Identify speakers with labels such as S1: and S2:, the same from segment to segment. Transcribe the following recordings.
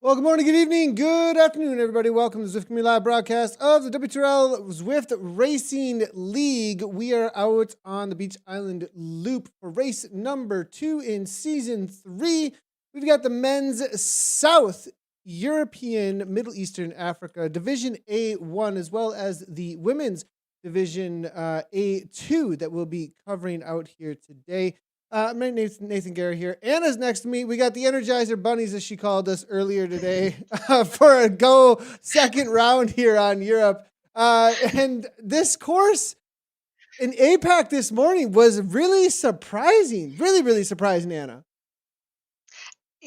S1: Well, good morning, good evening, good afternoon, everybody. Welcome to the Zwift Community Live broadcast of the W2L Zwift Racing League. We are out on the Beach Island Loop for race number 2 in season 3. We've got the men's South European Middle Eastern Africa Division A1, as well as the women's Division A2 that we'll be covering out here today. I'm Nathan Guerra here. Anna's next to me. We got the Energizer Bunnies, as she called us earlier today, for a go second round here on Europe. And this course in APAC this morning was really surprising. Really surprising, Anna.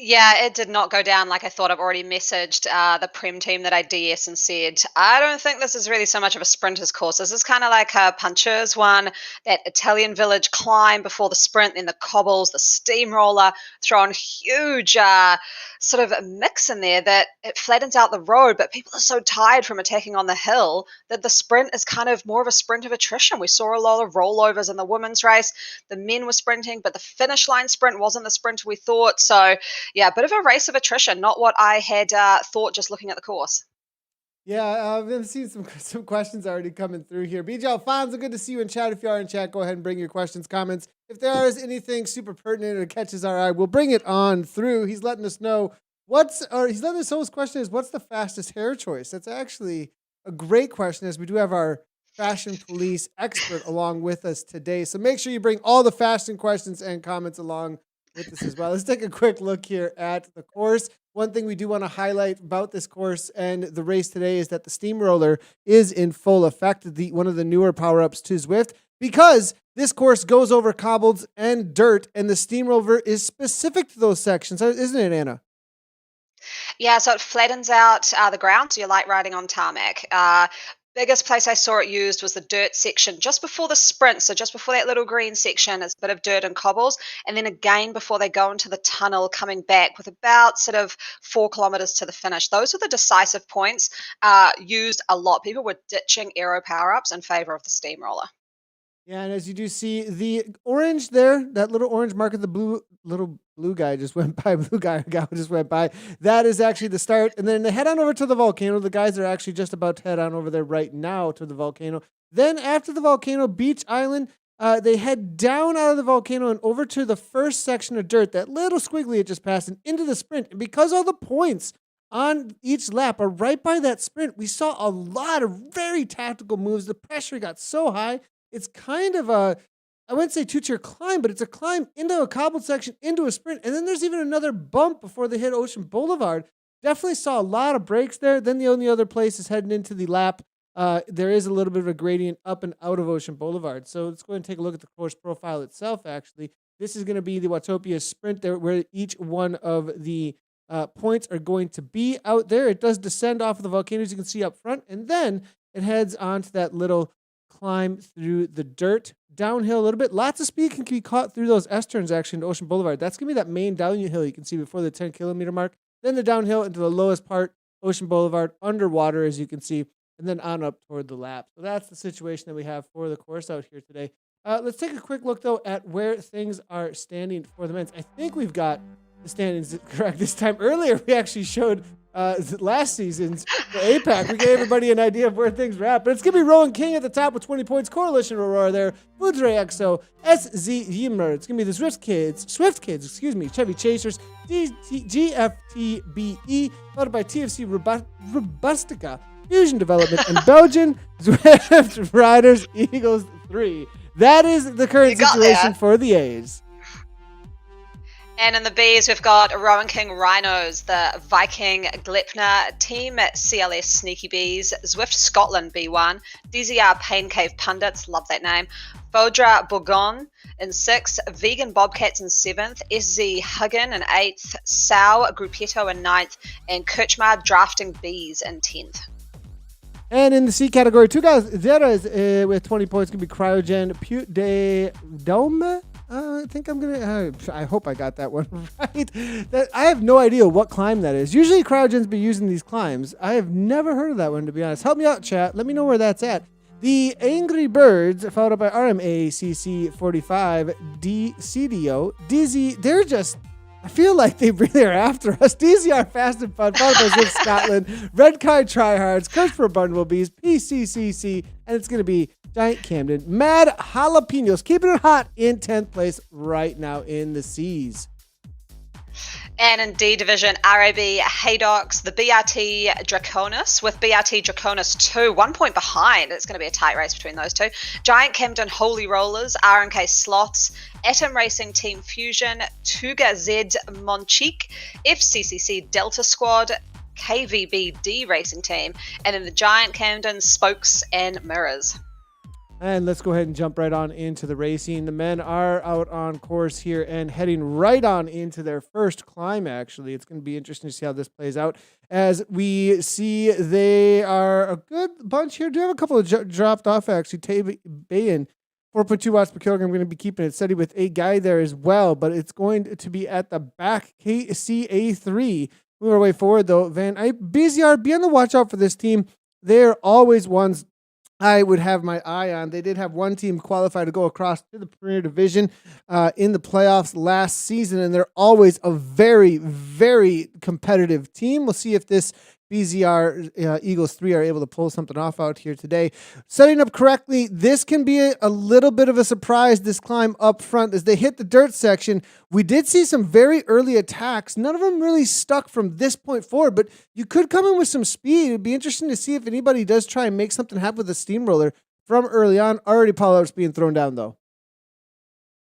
S2: Yeah, it did not go down like I thought. I've already messaged the Prem team that I DS and said, I don't think this is really so much of a sprinter's course. This is kind of like a puncher's one, that Italian village climb before the sprint, then the cobbles, the steamroller, throwing huge sort of a mix in there that it flattens out the road, but people are so tired from attacking on the hill that the sprint is kind of more of a sprint of attrition. We saw a lot of rollovers in the women's race. The men were sprinting, but the finish line sprint wasn't the sprint we thought. So yeah, a bit of a race of attrition, not what I had thought just looking at the course.
S1: Yeah, I've been seeing some questions already coming through here. BJ Alfonso, good to see you in chat. If you are in chat, go ahead and bring your questions, comments. If there is anything super pertinent or catches our eye, we'll bring it on through. He's letting us know he's letting us know his question is, what's the fastest hair choice? That's actually a great question, as we do have our fashion police expert along with us today. So make sure you bring all the fashion questions and comments along with us as well. Let's take a quick look here at the course. One thing we do want to highlight about this course and the race today is that the steamroller is in full effect, one of the newer power-ups to Zwift, because this course goes over cobbles and dirt, and the steamroller is specific to those sections, isn't it, Anna?
S2: Yeah, so it flattens out the ground, so you're like riding on tarmac. Biggest place I saw it used was the dirt section just before the sprint. So just before that little green section, it's a bit of dirt and cobbles. And then again, before they go into the tunnel coming back with about sort of 4 kilometers to the finish. Those are the decisive points used a lot. People were ditching aero power-ups in favor of the steamroller.
S1: Yeah, and as you do see, the orange there, that little orange mark of the little blue guy just went by, gal just went by. That is actually the start. And then they head on over to the volcano. The guys are actually just about to head on over there right now to the volcano. Then after the volcano, Beach Island, they head down out of the volcano and over to the first section of dirt, that little squiggly it just passed, and into the sprint. And because all the points on each lap are right by that sprint, we saw a lot of very tactical moves. The pressure got so high. It's kind of I wouldn't say two-tier climb, but it's a climb into a cobbled section, into a sprint. And then there's even another bump before they hit Ocean Boulevard. Definitely saw a lot of breaks there. Then the only other place is heading into the lap. There is a little bit of a gradient up and out of Ocean Boulevard. So let's go ahead and take a look at the course profile itself, actually. This is going to be the Watopia sprint there, where each one of the points are going to be out there. It does descend off of the volcano, as you can see up front. And then it heads on to that little climb through the dirt, downhill a little bit. Lots of speed can be caught through those S-turns actually into Ocean Boulevard. That's going to be that main downhill you can see before the 10-kilometer mark. Then the downhill into the lowest part, Ocean Boulevard, underwater, as you can see, and then on up toward the lap. So that's the situation that we have for the course out here today. Let's take a quick look, though, at where things are standing for the men's. I think we've got the standings correct this time. Earlier, we actually showed last season's for APAC. We gave everybody an idea of where things were at, but it's going to be Rowan King at the top with 20 points. Coalition Aurora there. Foodsray EXO. SZ Yimmer. It's going to be the Swift Kids, Chevy Chasers, GFTBE, followed by TFC Robustica, Fusion Development, and Belgian Zwift Riders Eagles 3. That is the current situation for the A's.
S2: And in the Bs, we've got Rowan King Rhinos, the Viking Glepner team at CLS Sneaky Bees, Zwift Scotland B1, DZR Pain Cave Pundits, love that name, Fodra Bourgogne in 6th, Vegan Bobcats in 7th, SZ Huggin in 8th, Sau Gruppetto in 9th, and Kirchmar Drafting Bees in 10th.
S1: And in the C category, two guys, Zeras with 20 points, going to be Cryogen Pute de Dome. I think I'm going to, I hope I got that one right. I have no idea what climb that is. Usually Cryogen's been using these climbs. I have never heard of that one, to be honest. Help me out, chat. Let me know where that's at. The Angry Birds, followed up by RMACC 45, DCDO, Dizzy. They're just I feel like they really are after us. DZR Fast and Fun, followed by Zwift Scotland, Red Kai Tryhards, Curse for Bumblebees, PCCC, and it's going to be Giant Camden. Mad Jalapenos, keeping it hot in 10th place right now in the C's.
S2: And in D Division, RAB Haydox, the BRT Draconis with BRT Draconis 2, 1 point behind. It's going to be a tight race between those two. Giant Camden Holy Rollers, RNK Sloths, Atom Racing Team Fusion, Tuga Z Monchique, FCCC Delta Squad, KVBD Racing Team, and then the Giant Camden Spokes and Mirrors.
S1: And let's go ahead and jump right on into the racing. The men are out on course here and heading right on into their first climb, actually. It's going to be interesting to see how this plays out. As we see, they are a good bunch here. Do have a couple of dropped off, actually. Bayan, 4.2 watts per kilogram. Going to be keeping it steady with a guy there as well, but it's going to be at the back. KCA3. Move our way forward, though. BZR, be on the watch out for this team. They're always ones I would have my eye on. They did have one team qualify to go across to the Premier Division in the playoffs last season, and they're always a very, very competitive team. We'll see if this BZR Eagles 3 are able to pull something off out here today. Setting up correctly, this can be a little bit of a surprise, this climb up front. As they hit the dirt section, we did see some very early attacks. None of them really stuck from this point forward, but you could come in with some speed. It'd be interesting to see if anybody does try and make something happen with a steamroller from early on. Already power-ups being thrown down, though.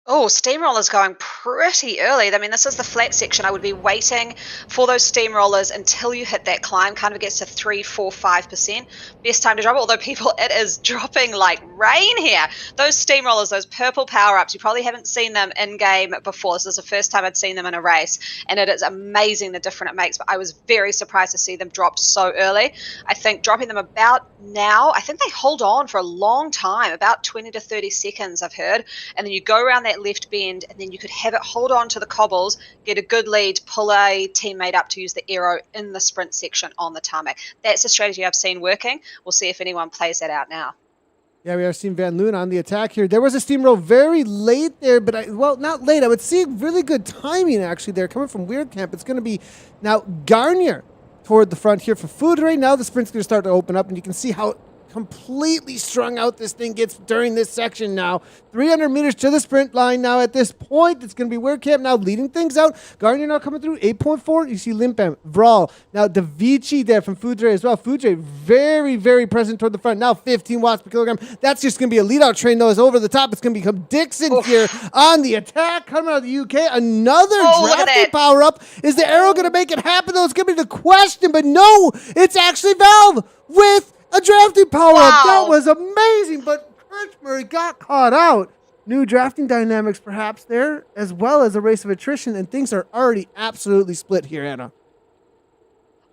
S2: Oh, steamrollers going pretty early. I mean, this is the flat section. I would be waiting for those steamrollers until you hit that climb. Kind of gets to 3, 4, 5%. Best time to drop it. Although people, it is dropping like rain here. Those steamrollers, those purple power-ups, you probably haven't seen them in-game before. This is the first time I'd seen them in a race. And it is amazing the difference it makes. But I was very surprised to see them drop so early. I think dropping them about now, I think they hold on for a long time, about 20 to 30 seconds, I've heard. And then you go around that left bend, and then you could have it hold on to the cobbles, get a good lead, pull a teammate up to use the aero in the sprint section on the tarmac. That's a strategy I've seen working. We'll see if anyone plays that out now.
S1: Yeah, we are seeing Van Loon on the attack here. There was a steamroll very late there, but not late. I would see really good timing actually there coming from Weird Camp. It's going to be now Garnier toward the front here for Food Ray. Now the sprint's going to start to open up, and you can see how completely strung out this thing gets during this section now. 300 meters to the sprint line now at this point. It's going to be Weird Camp now leading things out. Garnier now coming through 8.4. You see Limpam, Brawl. Now Davici there from Foudre as well. Foudre very, very present toward the front. Now 15 watts per kilogram. That's just going to be a lead out train though. Is over the top. It's going to become Dixon here on the attack. Coming out of the UK. Another drafty power up. Is the arrow going to make it happen though? It's going to be the question, but no, it's actually Valve with a drafting power-up.
S2: Wow.
S1: That was amazing, but Kirchmurray got caught out. New drafting dynamics perhaps there, as well as a race of attrition, and things are already absolutely split here, Anna.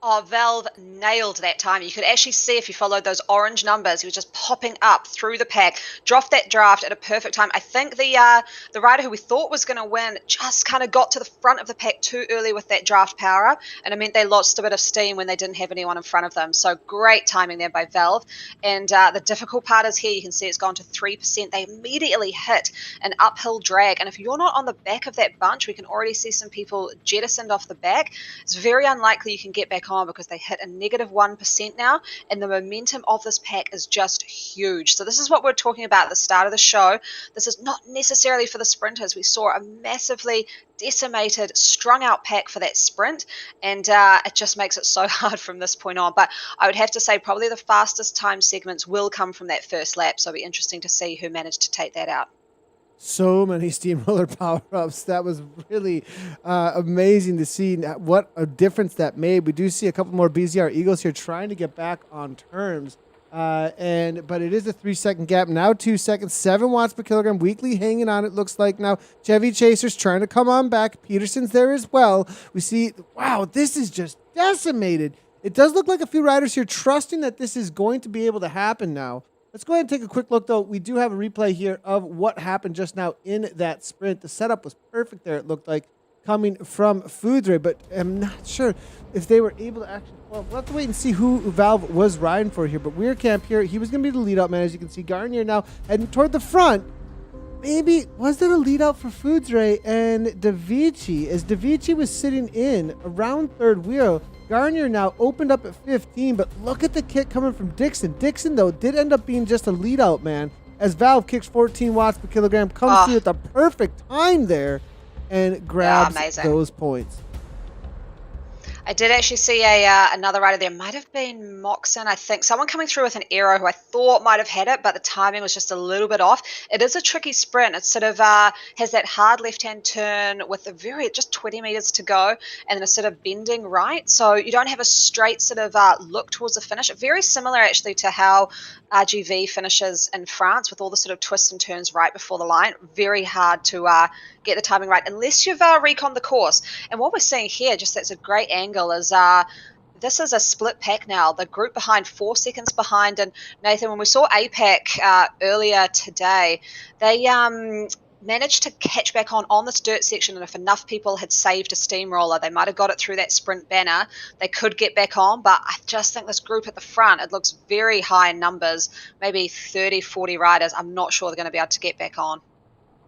S2: Oh, Valve nailed that time. You could actually see if you followed those orange numbers, he was just popping up through the pack, dropped that draft at a perfect time. I think the rider who we thought was going to win just kind of got to the front of the pack too early with that draft power up, and it meant they lost a bit of steam when they didn't have anyone in front of them. So great timing there by Valve. And the difficult part is here, you can see it's gone to 3%. They immediately hit an uphill drag, and if you're not on the back of that bunch, we can already see some people jettisoned off the back. It's very unlikely you can get back on because they hit a negative 1% now, and the momentum of this pack is just huge. So this is what we're talking about at the start of the show. This is not necessarily for the sprinters. We saw a massively decimated, strung out pack for that sprint, and it just makes it so hard from this point on. But I would have to say probably the fastest time segments will come from that first lap, so it'll be interesting to see who managed to take that out.
S1: So many steamroller power-ups. That was really amazing to see what a difference that made. We do see a couple more BZR Eagles here trying to get back on terms. But it is a 3-second gap. Now 2 seconds, 7 watts per kilogram. Weekly hanging on, it looks like now. Chevy Chasers trying to come on back. Peterson's there as well. We see, wow, this is just decimated. It does look like a few riders here trusting that this is going to be able to happen now. Let's go ahead and take a quick look, though. We do have a replay here of what happened just now in that sprint. The setup was perfect there, it looked like, coming from Foudre, but I'm not sure if they were able to actually... Well, we'll have to wait and see who Valve was riding for here, but Weird Camp here, he was going to be the lead-up man. As you can see, Garnier now heading toward the front. maybe was that a lead out for Foods Ray and Davici? As Davici was sitting in around third wheel, Garnier now opened up at 15, but look at the kick coming from Dixon. Dixon, though, did end up being just a lead out, man, as Valve kicks 14 watts per kilogram, comes through at the perfect time there and grabs those points.
S2: I did actually see another rider there. Might have been Moxon, I think. Someone coming through with an arrow who I thought might have had it, but the timing was just a little bit off. It is a tricky sprint. It sort of has that hard left-hand turn with just 20 meters to go, and then a sort of bending right. So you don't have a straight sort of look towards the finish. Very similar, actually, to how RGV finishes in France with all the sort of twists and turns right before the line. Very hard to get the timing right unless you've reconned the course. And what we're seeing here, just that's a great angle, is this is a split pack now. The group behind 4 seconds behind. And Nathan, when we saw APAC earlier today, they managed to catch back on this dirt section, and if enough people had saved a steamroller, they might have got it through that sprint banner. They could get back on, but I just think this group at the front, it looks very high in numbers, maybe 30, 40 riders. I'm not sure they're going to be able to get back on.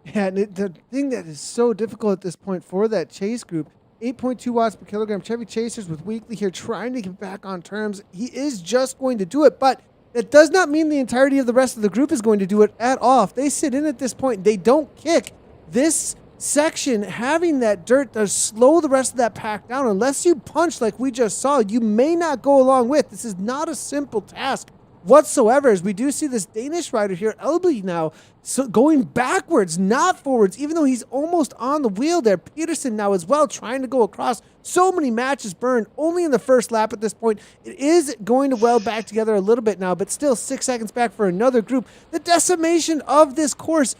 S1: Yeah, and the thing that is so difficult at this point for that chase group, 8.2 watts per kilogram, Chevy Chasers with Weekly here trying to get back on terms. He is just going to do it, but that does not mean the entirety of the rest of the group is going to do it at all. If they sit in at this point, they don't kick. This section, having that dirt does slow the rest of that pack down. Unless you punch like we just saw, you may not go along with. This is not a simple task whatsoever, as we do see this Danish rider here, Elby, now so going backwards, not forwards, even though he's almost on the wheel there. Peterson now as well, trying to go across. So many matches burned only in the first lap at this point. It is going to weld back together a little bit now, but still 6 seconds back for another group. The decimation of this course,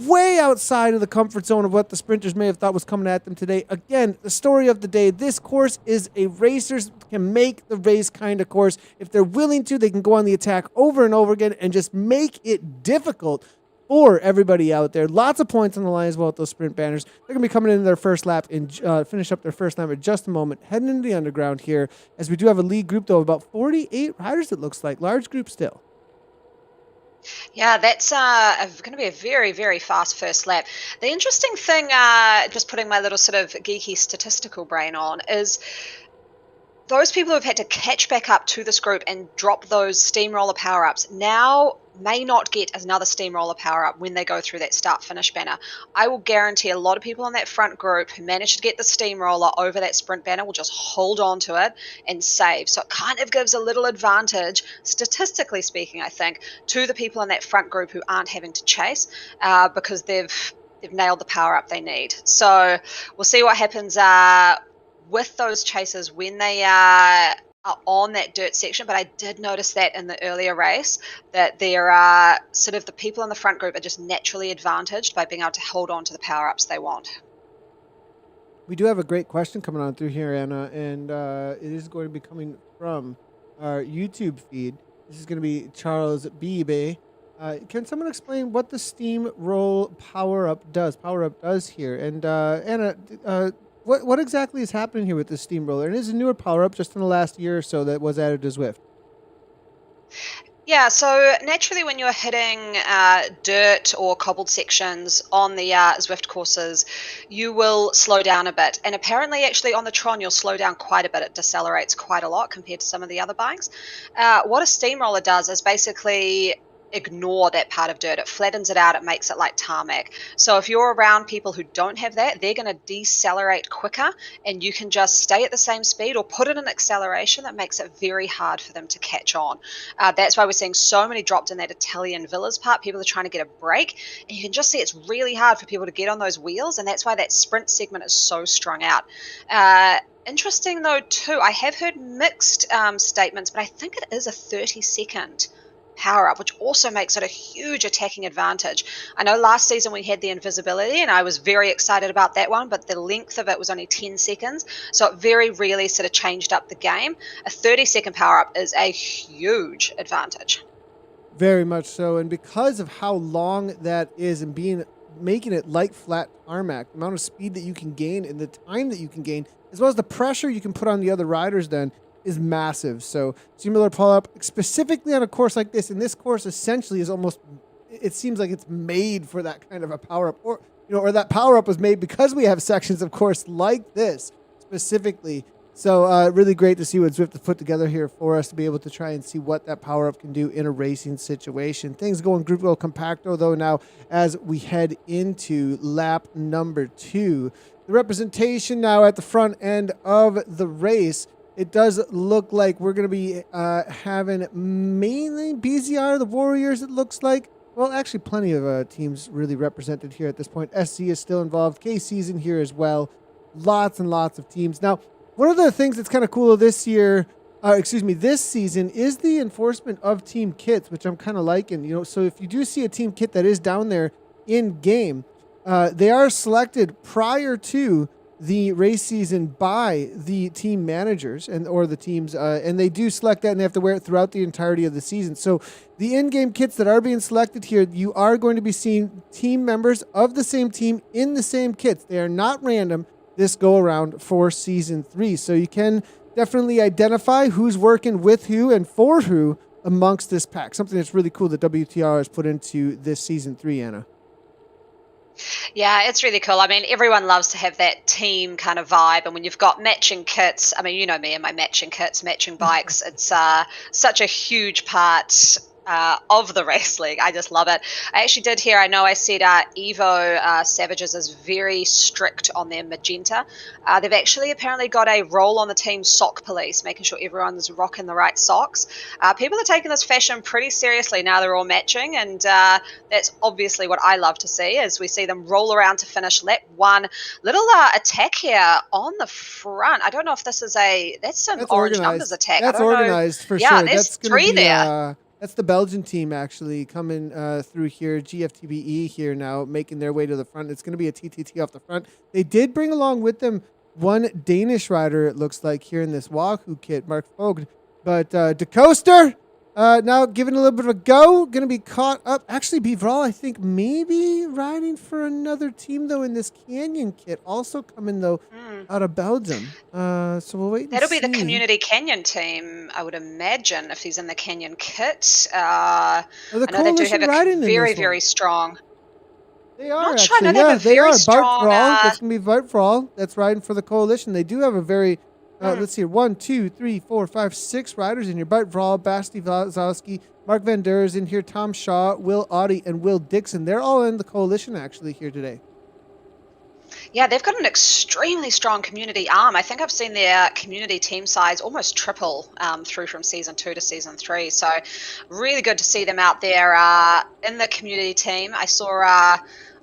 S1: way outside of the comfort zone of what the sprinters may have thought was coming at them today. Again, the story of the day, this course is a racers can make the race kind of course. If they're willing to, they can go on the attack over and over again and just make it difficult for everybody out there. Lots of points on the line as well with those sprint banners. They're going to be coming into their first lap and finish up their first lap in just a moment. Heading into the underground here, as we do have a lead group, though, of about 48 riders, it looks like. Large group still.
S2: Yeah, that's going to be a very, very fast first lap. The interesting thing, just putting my little sort of geeky statistical brain on, is those people who have had to catch back up to this group and drop those steamroller power-ups now may not get another steamroller power-up when they go through that start-finish banner. I will guarantee a lot of people in that front group who managed to get the steamroller over that sprint banner will just hold on to it and save. So it kind of gives a little advantage, statistically speaking, I think, to the people in that front group who aren't having to chase because they've nailed the power-up they need. So we'll see what happens with those chasers when they are on that dirt section. But I did notice that in the earlier race that there are sort of the people in the front group are just naturally advantaged by being able to hold on to the power-ups they want.
S1: We do have a great question coming on through here, Anna, and it is going to be coming from our YouTube feed. This is going to be Charles Bibe. Can someone explain what the steamroll power-up does here? And Anna, what exactly is happening here with this steamroller? And it is a newer power-up just in the last year or so that was added to Zwift.
S2: Yeah, so naturally when you're hitting dirt or cobbled sections on the Zwift courses, you will slow down a bit. And apparently actually on the Tron, you'll slow down quite a bit. It decelerates quite a lot compared to some of the other bikes. What a steamroller does is basically ignore that part of dirt. It flattens it out. It makes it like tarmac. So if you're around people who don't have that, they're going to decelerate quicker, and you can just stay at the same speed or put it in acceleration that makes it very hard for them to catch on. That's why we're seeing so many dropped in that Italian villas part. People are trying to get a break, and you can just see it's really hard for people to get on those wheels, and that's why that sprint segment is so strung out. Interesting though too, I have heard mixed statements, but I think it is a 30-second power up, which also makes it a huge attacking advantage. I know last season we had the invisibility and I was very excited about that one, but the length of it was only 10 seconds, so it very really sort of changed up the game. A 30-second power up is a huge advantage.
S1: Very much so, and because of how long that is and making it like flat tarmac, the amount of speed that you can gain and the time that you can gain, as well as the pressure you can put on the other riders then, is massive. So similar pull-up, specifically on a course like this, and this course essentially is almost it seems like it's made for that kind of a power up, or or that power up was made because we have sections, of course, like this specifically. So really great to see what Zwift has put together here for us to be able to try and see what that power up can do in a racing situation. Things going Grupo Compacto though now as we head into lap number 2. The representation now at the front end of the race. It does look like we're going to be having mainly BZR, the Warriors, it looks like. Well, actually, plenty of teams really represented here at this point. SC is still involved. KC's in here as well. Lots and lots of teams. Now, one of the things that's kind of cool this season is the enforcement of team kits, which I'm kind of liking. So if you do see a team kit that is down there in game, they are selected prior to the race season by the team managers or the teams, and they do select that, and they have to wear it throughout the entirety of the season. So the in-game kits that are being selected here, you are going to be seeing team members of the same team in the same kits. They are not random this go around for season 3. So you can definitely identify who's working with who and for who amongst this pack. Something that's really cool that WTR has put into this season 3, Anna.
S2: Yeah, it's really cool. I mean, everyone loves to have that team kind of vibe. And when you've got matching kits, I mean, you know me and my matching kits, matching bikes, it's such a huge part of the race league. I just love it. I actually did hear, I know I said Evo Savages is very strict on their magenta. They've actually apparently got a role on the team sock police, making sure everyone's rocking the right socks. People are taking this fashion pretty seriously now they're all matching, and that's obviously what I love to see as we see them roll around to finish lap 1. Little attack here on the front. I don't know if this is that's some orange
S1: organized.
S2: Numbers attack.
S1: That's
S2: I don't
S1: organized
S2: know.
S1: for
S2: yeah,
S1: sure.
S2: There's
S1: That's gonna
S2: 3
S1: be,
S2: there.
S1: That's the Belgian team actually coming through here. GFTBE here now making their way to the front. It's going to be a TTT off the front. They did bring along with them one Danish rider, it looks like, here in this Wahoo kit, Mark Vogt. But De Coaster now giving a little bit of a go. Going to be caught up. Actually, Bivral, I think, maybe riding for another team, though, in this Canyon kit. Also coming, though, out of Belgium. So we'll wait and
S2: That'll
S1: see.
S2: be the Community Canyon team, I would imagine, if he's in the Canyon kit.
S1: The
S2: I know they do
S1: Coalition
S2: have
S1: riding
S2: a
S1: in
S2: very,
S1: this one.
S2: very strong.
S1: They are
S2: Not sure. I
S1: actually,
S2: know they have a
S1: they
S2: very
S1: are.
S2: strong.
S1: Bart for all. That's gonna be Bart for all. That's riding for the coalition. They do have a very. Let's see, 1, 2, 3, 4, 5, 6 riders in here. Bart Vral, Basti Wazowski, Mark Van Der is in here, Tom Shaw, Will Audie, and Will Dixon. They're all in the coalition actually here today.
S2: Yeah, they've got an extremely strong community arm. I think I've seen their community team size almost triple through from season 2 to season 3. So really good to see them out there in the community team. I saw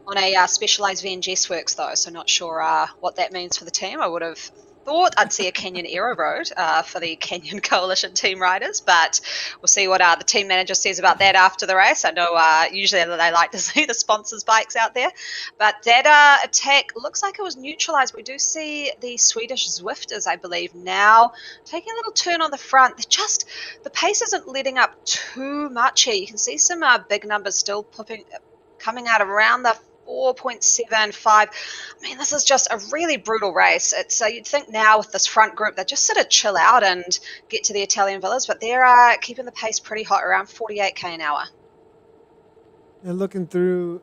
S2: on a specialized VNGS Works though, so not sure what that means for the team. I would have thought I'd see a Canyon Aero Road for the Canyon Coalition team riders, but we'll see what the team manager says about that after the race. I know usually they like to see the sponsors' bikes out there, but that attack looks like it was neutralized. We do see the Swedish Zwifters, I believe, now taking a little turn on the front. The pace isn't letting up too much here. You can see some big numbers still coming out around the 4.75. I mean, this is just a really brutal race. It's you'd think now with this front group, they just sort of chill out and get to the Italian villas, but they're keeping the pace pretty hot, around 48k an hour.
S1: And looking through,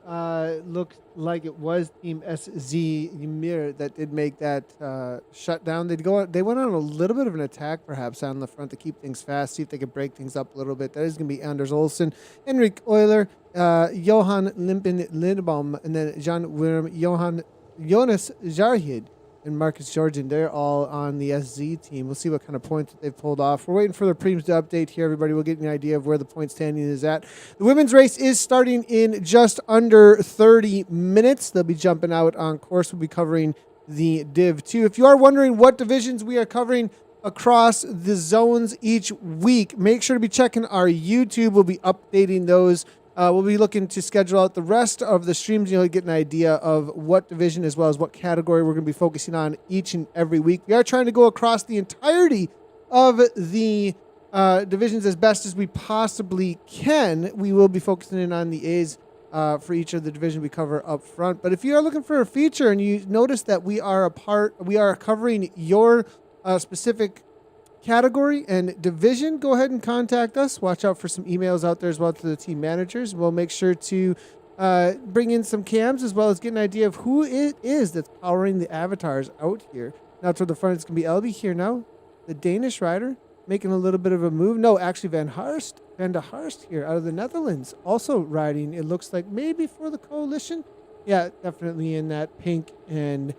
S1: looked like it was Team SZ Ymir that did make that shutdown. They went on a little bit of an attack, perhaps, on the front to keep things fast, see if they could break things up a little bit. That is going to be Anders Olsen, Henrik Euler, Johan Limpen Lindbaum, and then Jan Wurm, Jonas Jarhid, and Marcus Georgian. They're all on the SZ team. We'll see what kind of points that they've pulled off. We're waiting for the prems to update here, everybody. We'll get an idea of where the point standing is at. The women's race is starting in just under 30 minutes. They'll be jumping out on course. We'll be covering the Div 2. If you are wondering what divisions we are covering across the zones each week, make sure to be checking our YouTube. We'll be updating those. We'll be looking to schedule out the rest of the streams. You'll get an idea of what division as well as what category we're going to be focusing on each and every week. We are trying to go across the entirety of the divisions as best as we possibly can. We will be focusing in on the A's for each of the divisions we cover up front. But if you are looking for a feature and you notice that we are covering your specific category and division, go ahead and contact us. Watch out for some emails out there as well to the team managers. We'll make sure to bring in some cams as well as get an idea of who it is that's powering the avatars out here. Now toward the front, it's going to be Elby here now, the Danish rider, making a little bit of a move. No, actually Van de Harst here out of the Netherlands, also riding, it looks like maybe for the coalition. Yeah, definitely in that pink and,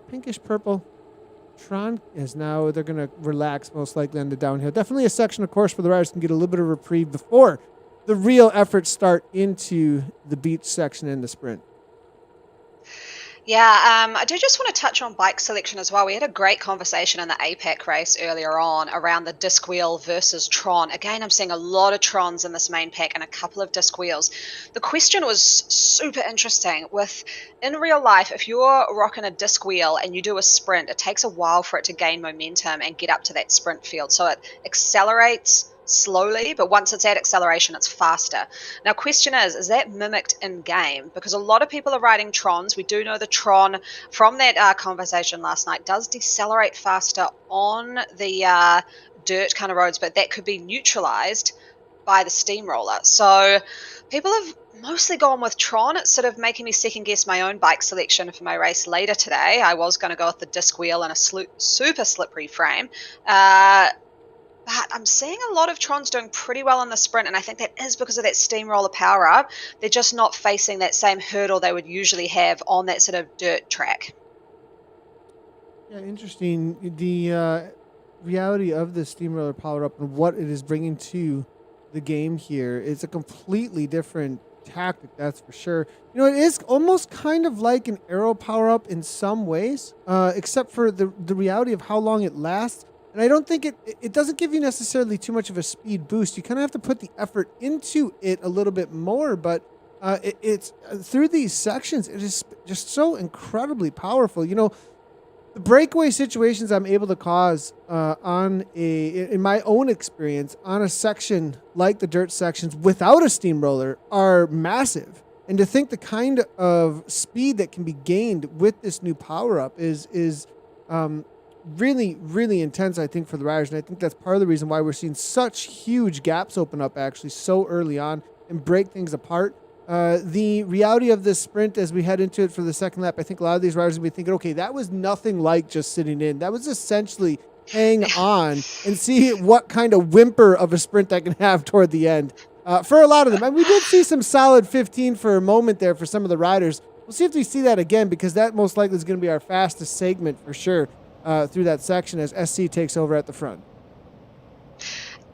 S1: pinkish purple. Tron is now, they're going to relax most likely on the downhill. Definitely a section, of course, where the riders can get a little bit of reprieve before the real efforts start into the beach section and the sprint.
S2: Yeah, I do just want to touch on bike selection as well. We had a great conversation in the APAC race earlier on around the disc wheel versus Tron. Again, I'm seeing a lot of Trons in this main pack and a couple of disc wheels. The question was super interesting. In real life, if you're rocking a disc wheel and you do a sprint, it takes a while for it to gain momentum and get up to that sprint field. So it accelerates slowly, but once it's at acceleration, it's faster. Now, question is that mimicked in game? Because a lot of people are riding Trons. We do know the Tron from that conversation last night does decelerate faster on the dirt kind of roads, but that could be neutralized by the steamroller. So people have mostly gone with Tron. It's sort of making me second guess my own bike selection for my race later today. I was going to go with the disc wheel and a super slippery frame. But I'm seeing a lot of Trons doing pretty well in the sprint, and I think that is because of that steamroller power up. They're just not facing that same hurdle they would usually have on that sort of dirt track.
S1: Yeah, interesting. The reality of the steamroller power up and what it is bringing to the game here is a completely different tactic, that's for sure. You know, it is almost kind of like an aero power up in some ways, except for the reality of how long it lasts. And I don't think it doesn't give you necessarily too much of a speed boost. You kind of have to put the effort into it a little bit more, but it's through these sections, it is just so incredibly powerful. You know, the breakaway situations I'm able to cause in my own experience, on a section like the dirt sections without a steamroller are massive. And to think the kind of speed that can be gained with this new power up is really, really intense, I think, for the riders. And I think that's part of the reason why we're seeing such huge gaps open up actually so early on and break things apart. The reality of this sprint as we head into it for the second lap, I think a lot of these riders will be thinking, okay, that was nothing like just sitting in. That was essentially hang on and see what kind of whimper of a sprint I can have toward the end. For a lot of them. And we did see some solid 15 for a moment there for some of the riders. We'll see if we see that again, because that most likely is going to be our fastest segment for sure. Through that section as SC takes over at the front.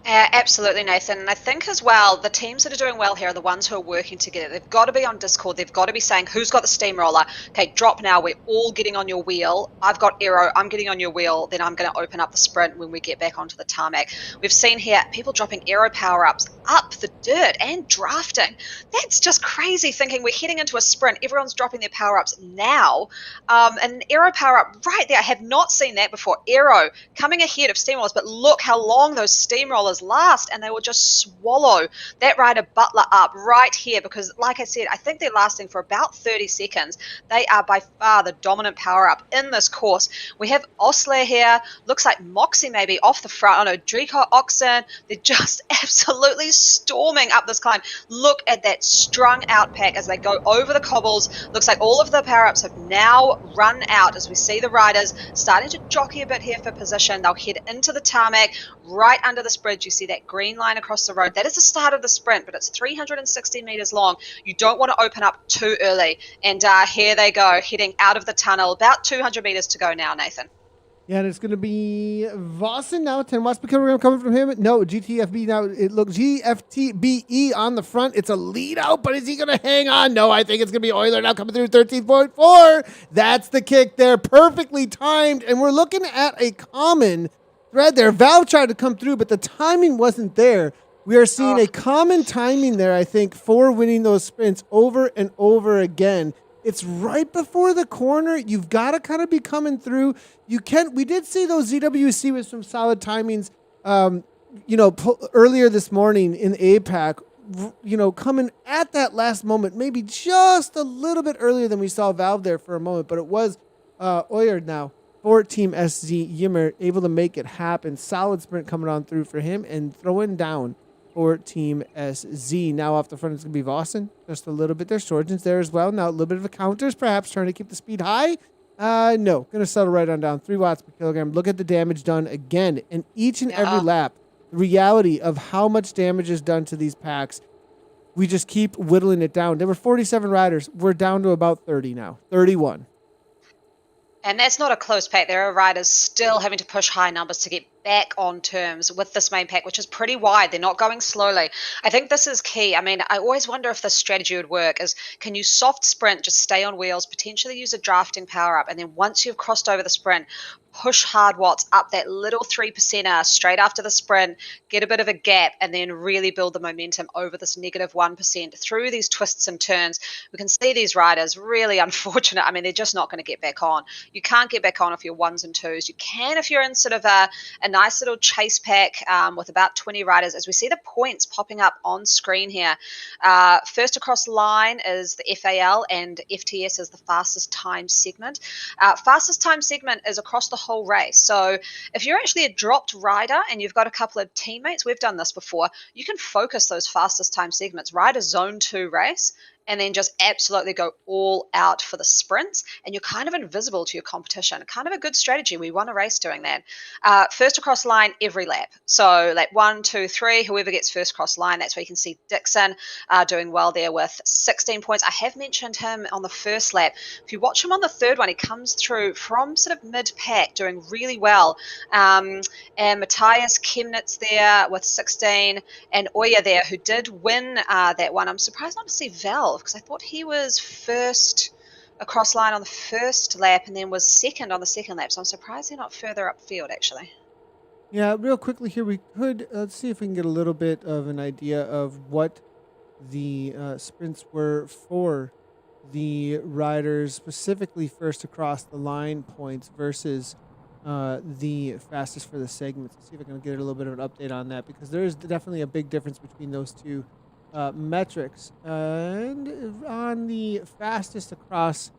S2: Absolutely, Nathan. And I think as well, the teams that are doing well here are the ones who are working together. They've got to be on Discord. They've got to be saying, who's got the steamroller? Okay, drop now. We're all getting on your wheel. I've got aero. I'm getting on your wheel. Then I'm going to open up the sprint when we get back onto the tarmac. We've seen here people dropping aero power-ups up the dirt and drafting. That's just crazy thinking we're heading into a sprint. Everyone's dropping their power-ups now. An aero power-up right there. I have not seen that before. Aero coming ahead of steamrollers, but look how long those steamrollers last, and they will just swallow that rider Butler up right here, because like I said, I think they're lasting for about 30 seconds. They are by far the dominant power up in this course. We have Osler here, looks like Moxie maybe off the front. Oh no, Drico, Oxen, they're just absolutely storming up this climb. Look at that strung out pack as they go over the cobbles. Looks like all of the power ups have now run out as we see the riders starting to jockey a bit here for position. They'll head into the tarmac right under this bridge. You see that green line across the road. That is the start of the sprint, but it's 360 meters long. You don't want to open up too early. And here they go, heading out of the tunnel. About 200 meters to go now, Nathan.
S1: Yeah, and it's going to be Vossen now. 10 watts coming from him. No, GTFB now. It looks GFTBE on the front. It's a lead out, but is he going to hang on? No, I think it's going to be Euler now coming through 13.4. That's the kick there. Perfectly timed. And we're looking at a common thread there. Valve tried to come through, but the timing wasn't there. We are seeing a common timing there, I think, for winning those sprints over and over again. It's right before the corner. You've got to kind of be coming through. We did see those ZWC with some solid timings, earlier this morning in APAC, coming at that last moment, maybe just a little bit earlier than we saw Valve there for a moment, but it was Oyard now for Team SZ. Yimmer able to make it happen. Solid sprint coming on through for him and throwing down for Team SZ. Now off the front, it's going to be Vossen. Just a little bit there. Sorgen's there as well. Now a little bit of a counters, perhaps trying to keep the speed high. No, going to settle right on down. 3 watts per kilogram. Look at the damage done again. And each and every lap, the reality of how much damage is done to these packs, we just keep whittling it down. There were 47 riders. We're down to about 30 now. 31.
S2: And that's not a close pack. There are riders still having to push high numbers to get back on terms with this main pack, which is pretty wide. They're not going slowly. I think this is key. I mean, I always wonder if this strategy would work is, can you soft sprint, just stay on wheels, potentially use a drafting power up, and then once you've crossed over the sprint, push hard watts up that little 3%er straight after the sprint, get a bit of a gap, and then really build the momentum over this negative 1% through these twists and turns. We can see these riders really unfortunate. I mean, they're just not going to get back on. You can't get back on if you're ones and twos. You can if you're in sort of a nice little chase pack with about 20 riders, as we see the points popping up on screen here. First across the line is the FAL, and FTS is the fastest time segment. Fastest time segment is across the whole race. So if you're actually a dropped rider and you've got a couple of teammates, we've done this before, you can focus those fastest time segments, ride a zone 2 race, and then just absolutely go all out for the sprints, and you're kind of invisible to your competition. Kind of a good strategy. We won a race doing that. First across line every lap. So lap 1, 2, 3, whoever gets first across line, that's where you can see Dixon doing well there with 16 points. I have mentioned him on the first lap. If you watch him on the third one, he comes through from sort of mid-pack doing really well. And Matthias Chemnitz there with 16, and Oya there, who did win that one. I'm surprised not to see Val, because I thought he was first across line on the first lap and then was second on the second lap. So I'm surprised they're not further upfield, actually.
S1: Yeah, real quickly here, we could let's see if we can get a little bit of an idea of what the sprints were for the riders, specifically first across the line points versus the fastest for the segments. Let's see if I can get a little bit of an update on that, because there is definitely a big difference between those two metrics. And on the fastest across,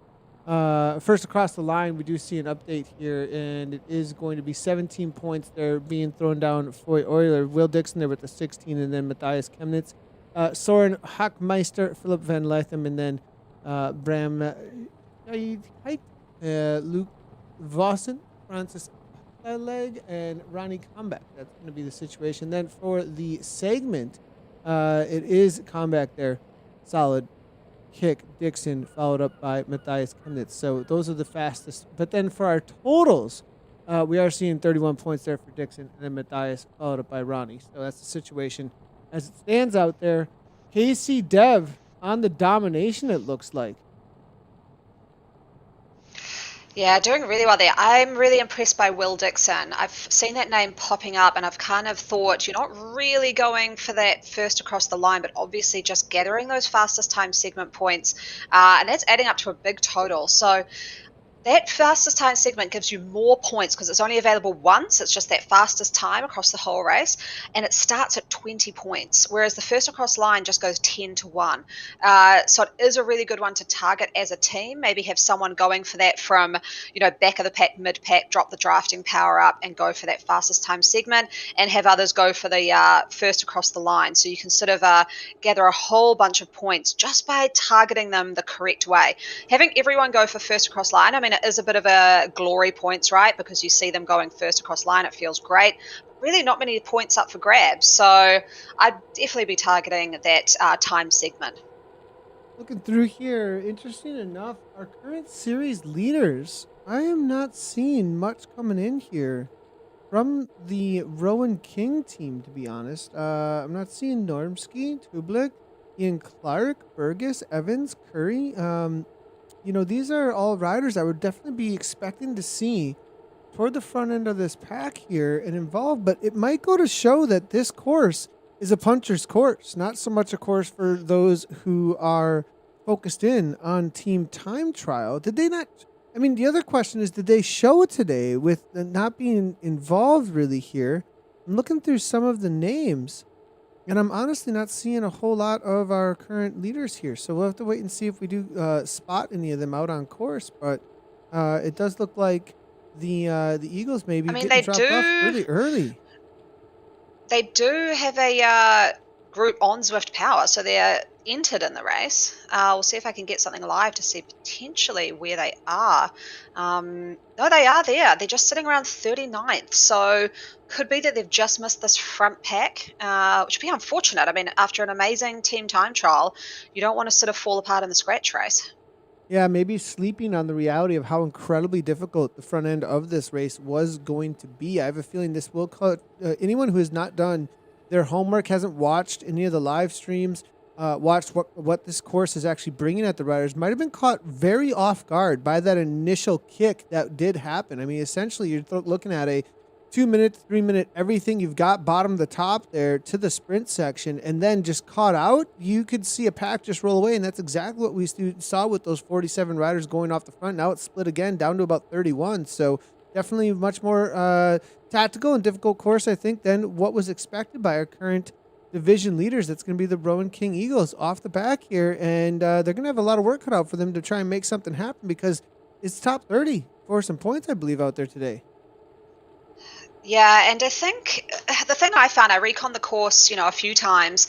S1: first across the line, we do see an update here, and it is going to be 17 points there being thrown down for Euler. Will Dixon there with the 16, and then Matthias Chemnitz, Soren Hackmeister, Philip van Lytham, and then Bram Luke Vossen, Francis Leg, and Ronnie Comeback. That's going to be the situation. Then for the segment, it is Comeback there. Solid kick, Dixon, followed up by Matthias Chemnitz. So those are the fastest. But then for our totals, we are seeing 31 points there for Dixon, and then Matthias, followed up by Ronnie. So that's the situation as it stands out there. KC Dev on the domination, it looks like.
S2: Yeah, doing really well there. I'm really impressed by Will Dixon. I've seen that name popping up, and I've kind of thought you're not really going for that first across the line, but obviously just gathering those fastest time segment points, and that's adding up to a big total. So that fastest time segment gives you more points because it's only available once. It's just that fastest time across the whole race, and it starts at 20 points, whereas the first across line just goes 10 to 1. So it is a really good one to target as a team. Maybe have someone going for that from, back of the pack, mid pack, drop the drafting power up and go for that fastest time segment, and have others go for the first across the line. So you can sort of gather a whole bunch of points just by targeting them the correct way. Having everyone go for first across line, I mean, it is a bit of a glory points, right? Because you see them going first across line, it feels great. But really not many points up for grabs. So I'd definitely be targeting that time segment.
S1: Looking through here, interesting enough, our current series leaders, I am not seeing much coming in here from the Rowan King team, to be honest. I'm not seeing Normski, Tublik, Ian Clark, Burgess, Evans, Curry. These are all riders I would definitely be expecting to see toward the front end of this pack here and involved, but it might go to show that this course is a puncher's course, not so much a course for those who are focused in on team time trial. Did they not? I mean, the other question is, did they show it today with not being involved really here? I'm looking through some of the names, and I'm honestly not seeing a whole lot of our current leaders here. So we'll have to wait and see if we do spot any of them out on course. But it does look like the Eagles maybe
S2: I mean,
S1: getting dropped off really early.
S2: they do have a group on Zwift Power, so they're entered in the race. We'll see if I can get something live to see potentially where they are. No, they are there. They're just sitting around 39th, so could be that they've just missed this front pack, which would be unfortunate. I mean, after an amazing team time trial, you don't want to sort of fall apart in the scratch race.
S1: Yeah, maybe sleeping on the reality of how incredibly difficult the front end of this race was going to be. I have a feeling this will cut anyone who has not done their homework, hasn't watched any of the live streams, watched what this course is actually bringing at the riders, might have been caught very off guard by that initial kick that did happen. I mean, essentially, you're looking at a 2 minute, 3 minute, everything you've got bottom to top there to the sprint section, and then just caught out. You could see a pack just roll away, and that's exactly what we saw with those 47 riders going off the front. Now it's split again down to about 31. So definitely much more tactical and difficult course, I think, than what was expected by our current division leaders. That's going to be the Rowan King Eagles off the back here, and they're going to have a lot of work cut out for them to try and make something happen because it's top 30 for some points, I believe, out there today.
S2: Yeah, and I think the thing I found, I recon the course, a few times,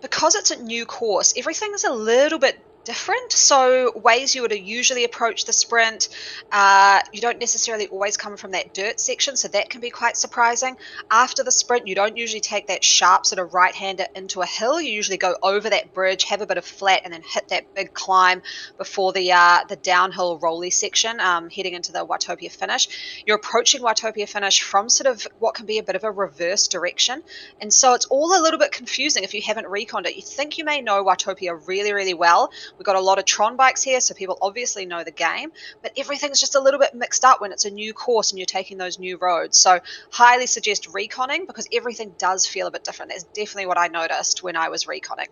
S2: because it's a new course, everything is a little bit different. So ways you would usually approach the sprint, you don't necessarily always come from that dirt section, so that can be quite surprising. After the sprint, you don't usually take that sharp sort of right-hander into a hill. You usually go over that bridge, have a bit of flat, and then hit that big climb before the downhill rolly section, heading into the Watopia finish. You're approaching Watopia finish from sort of what can be a bit of a reverse direction, and so it's all a little bit confusing if you haven't reconned it. You think you may know Watopia really, really well. We've got a lot of Tron bikes here, so people obviously know the game, but everything's just a little bit mixed up when it's a new course and you're taking those new roads. So highly suggest reconning because everything does feel a bit different. That's definitely what I noticed when I was reconning.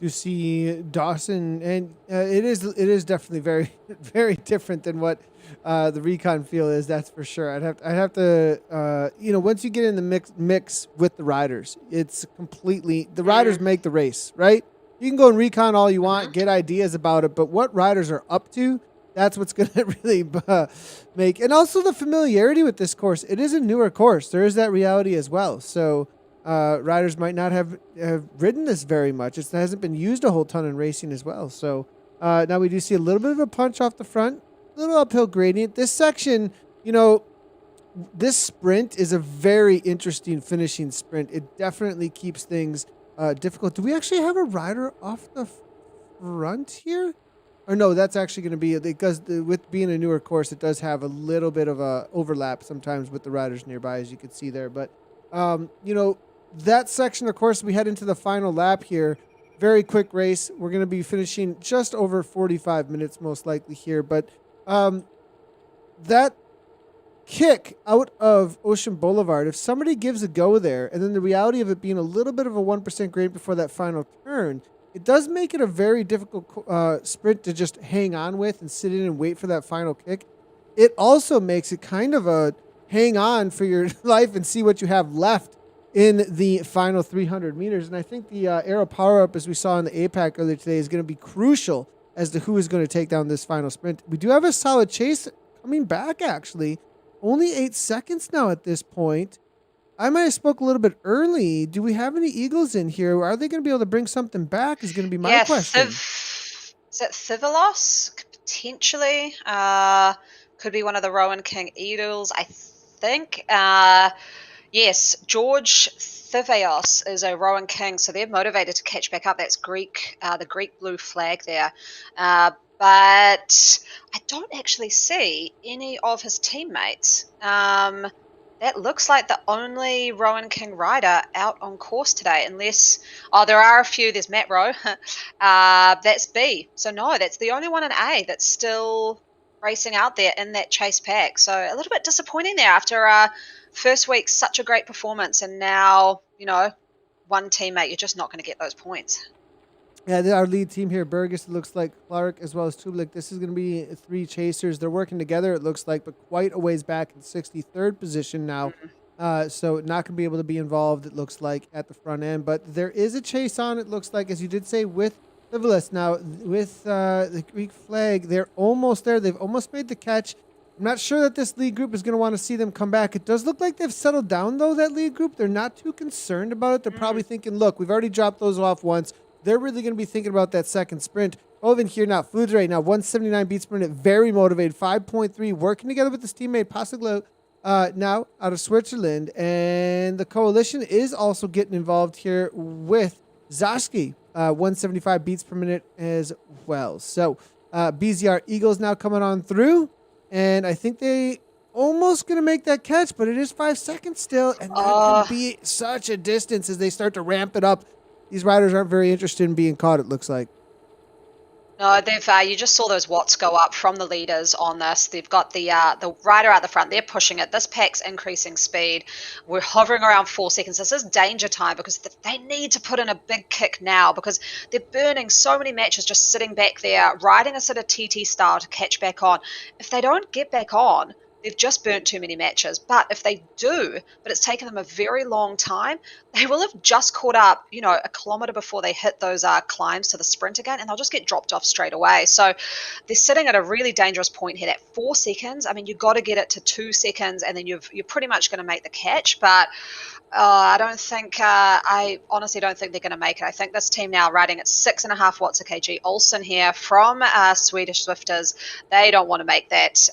S1: To see Dawson, and it is definitely very very different than what the recon feel is. That's for sure. I'd have to once you get in the mix with the riders, it's completely the riders make the race, right? You can go and recon all you want, get ideas about it, but what riders are up to, that's what's going to really make. And also the familiarity with this course. It is a newer course. There is that reality as well. So riders might not have ridden this very much. It hasn't been used a whole ton in racing as well. So now we do see a little bit of a punch off the front, a little uphill gradient. This section, this sprint is a very interesting finishing sprint. It definitely keeps things difficult. Do we actually have a rider off the front here? Or no, that's actually going to be, because with being a newer course, it does have a little bit of a overlap sometimes with the riders nearby, as you can see there. But, that section, of course, we head into the final lap here. Very quick race. We're going to be finishing just over 45 minutes, most likely here. But that kick out of Ocean Boulevard, if somebody gives a go there, and then the reality of it being a little bit of a 1% grade before that final turn, it does make it a very difficult sprint to just hang on with and sit in and wait for that final kick. It also makes it kind of a hang on for your life and see what you have left in the final 300 meters. And I think the aero power-up, as we saw in the APAC earlier today, is going to be crucial as to who is going to take down this final sprint. We do have a solid chase coming back, actually. Only 8 seconds now at this point. I might have spoke a little bit early. Do we have any Eagles in here? Are they going to be able to bring something back is going to be my question.
S2: Is it Thivolos? Potentially. Could be one of the Rowan King Eagles, I think. Yes, George Thiveos is a Rowan King, so they're motivated to catch back up. That's Greek, the Greek blue flag there. But I don't actually see any of his teammates. That looks like the only Rowan King rider out on course today, unless, there are a few. There's Matt Rowe. That's B. So no, that's the only one in A that's still racing out there in that chase pack. So a little bit disappointing there after first week, such a great performance, and now, one teammate, you're just not going to get those points.
S1: Yeah, our lead team here, Burgess, it looks like Clark as well as Tublik. This is going to be 3 chasers. They're working together, it looks like, but quite a ways back in 63rd position now. So not going to be able to be involved, it looks like, at the front end. But there is a chase on, it looks like, as you did say, with Livelis. Now, with the Greek flag, they're almost there. They've almost made the catch. I'm not sure that this lead group is going to want to see them come back. It does look like they've settled down, though, that lead group. They're not too concerned about it. They're probably thinking, look, we've already dropped those off once. They're really going to be thinking about that second sprint. Over here now, Foods right now, 179 beats per minute, very motivated, 5.3, working together with his teammate Pasaglo now out of Switzerland. And the coalition is also getting involved here with Zashki, 175 beats per minute as well. So BZR Eagles now coming on through. And I think they almost going to make that catch, but it is 5 seconds still. And that can be such a distance as they start to ramp it up. These riders aren't very interested in being caught, it looks like.
S2: No, they've. You just saw those watts go up from the leaders on this. They've got the rider out the front. They're pushing it. This pack's increasing speed. We're hovering around 4 seconds. This is danger time because they need to put in a big kick now because they're burning so many matches just sitting back there, riding a sort of TT style to catch back on. If they don't get back on, they've just burnt too many matches. But if they do, but it's taken them a very long time, they will have just caught up, a kilometer before they hit those climbs to the sprint again, and they'll just get dropped off straight away. So they're sitting at a really dangerous point here. That 4 seconds, I mean, you've got to get it to 2 seconds, and then you're pretty much going to make the catch. But I honestly don't think they're going to make it. I think this team now riding at 6.5 watts a kg. Olsen here from Swedish Zwifters, they don't want to make that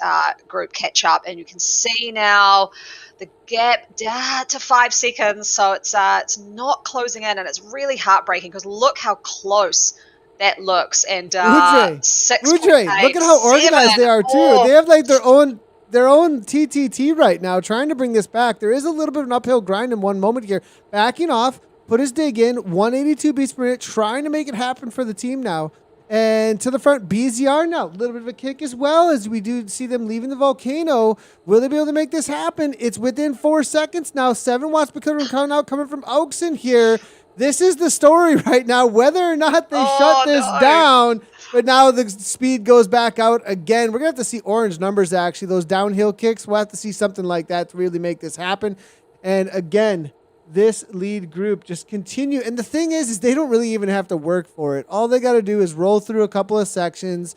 S2: group catch up. And you can see now the gap to 5 seconds. So it's not closing in, and it's really heartbreaking because look how close that looks. And 6.8,
S1: look at how organized they are too. They have like their own TTT right now, trying to bring this back. There is a little bit of an uphill grind in one moment here. Backing off, put his dig in, 182 beats per minute, trying to make it happen for the team now. And to the front, BZR now, a little bit of a kick as well as we do see them leaving the volcano. Will they be able to make this happen? It's within 4 seconds now. 7 watts per kilogram coming out, coming from Aukson here. This is the story right now, whether or not they shut this down. But now the speed goes back out again. We're going to have to see orange numbers, actually. Those downhill kicks, we'll have to see something like that to really make this happen. And again, this lead group just continue. And the thing is they don't really even have to work for it. All they got to do is roll through a couple of sections.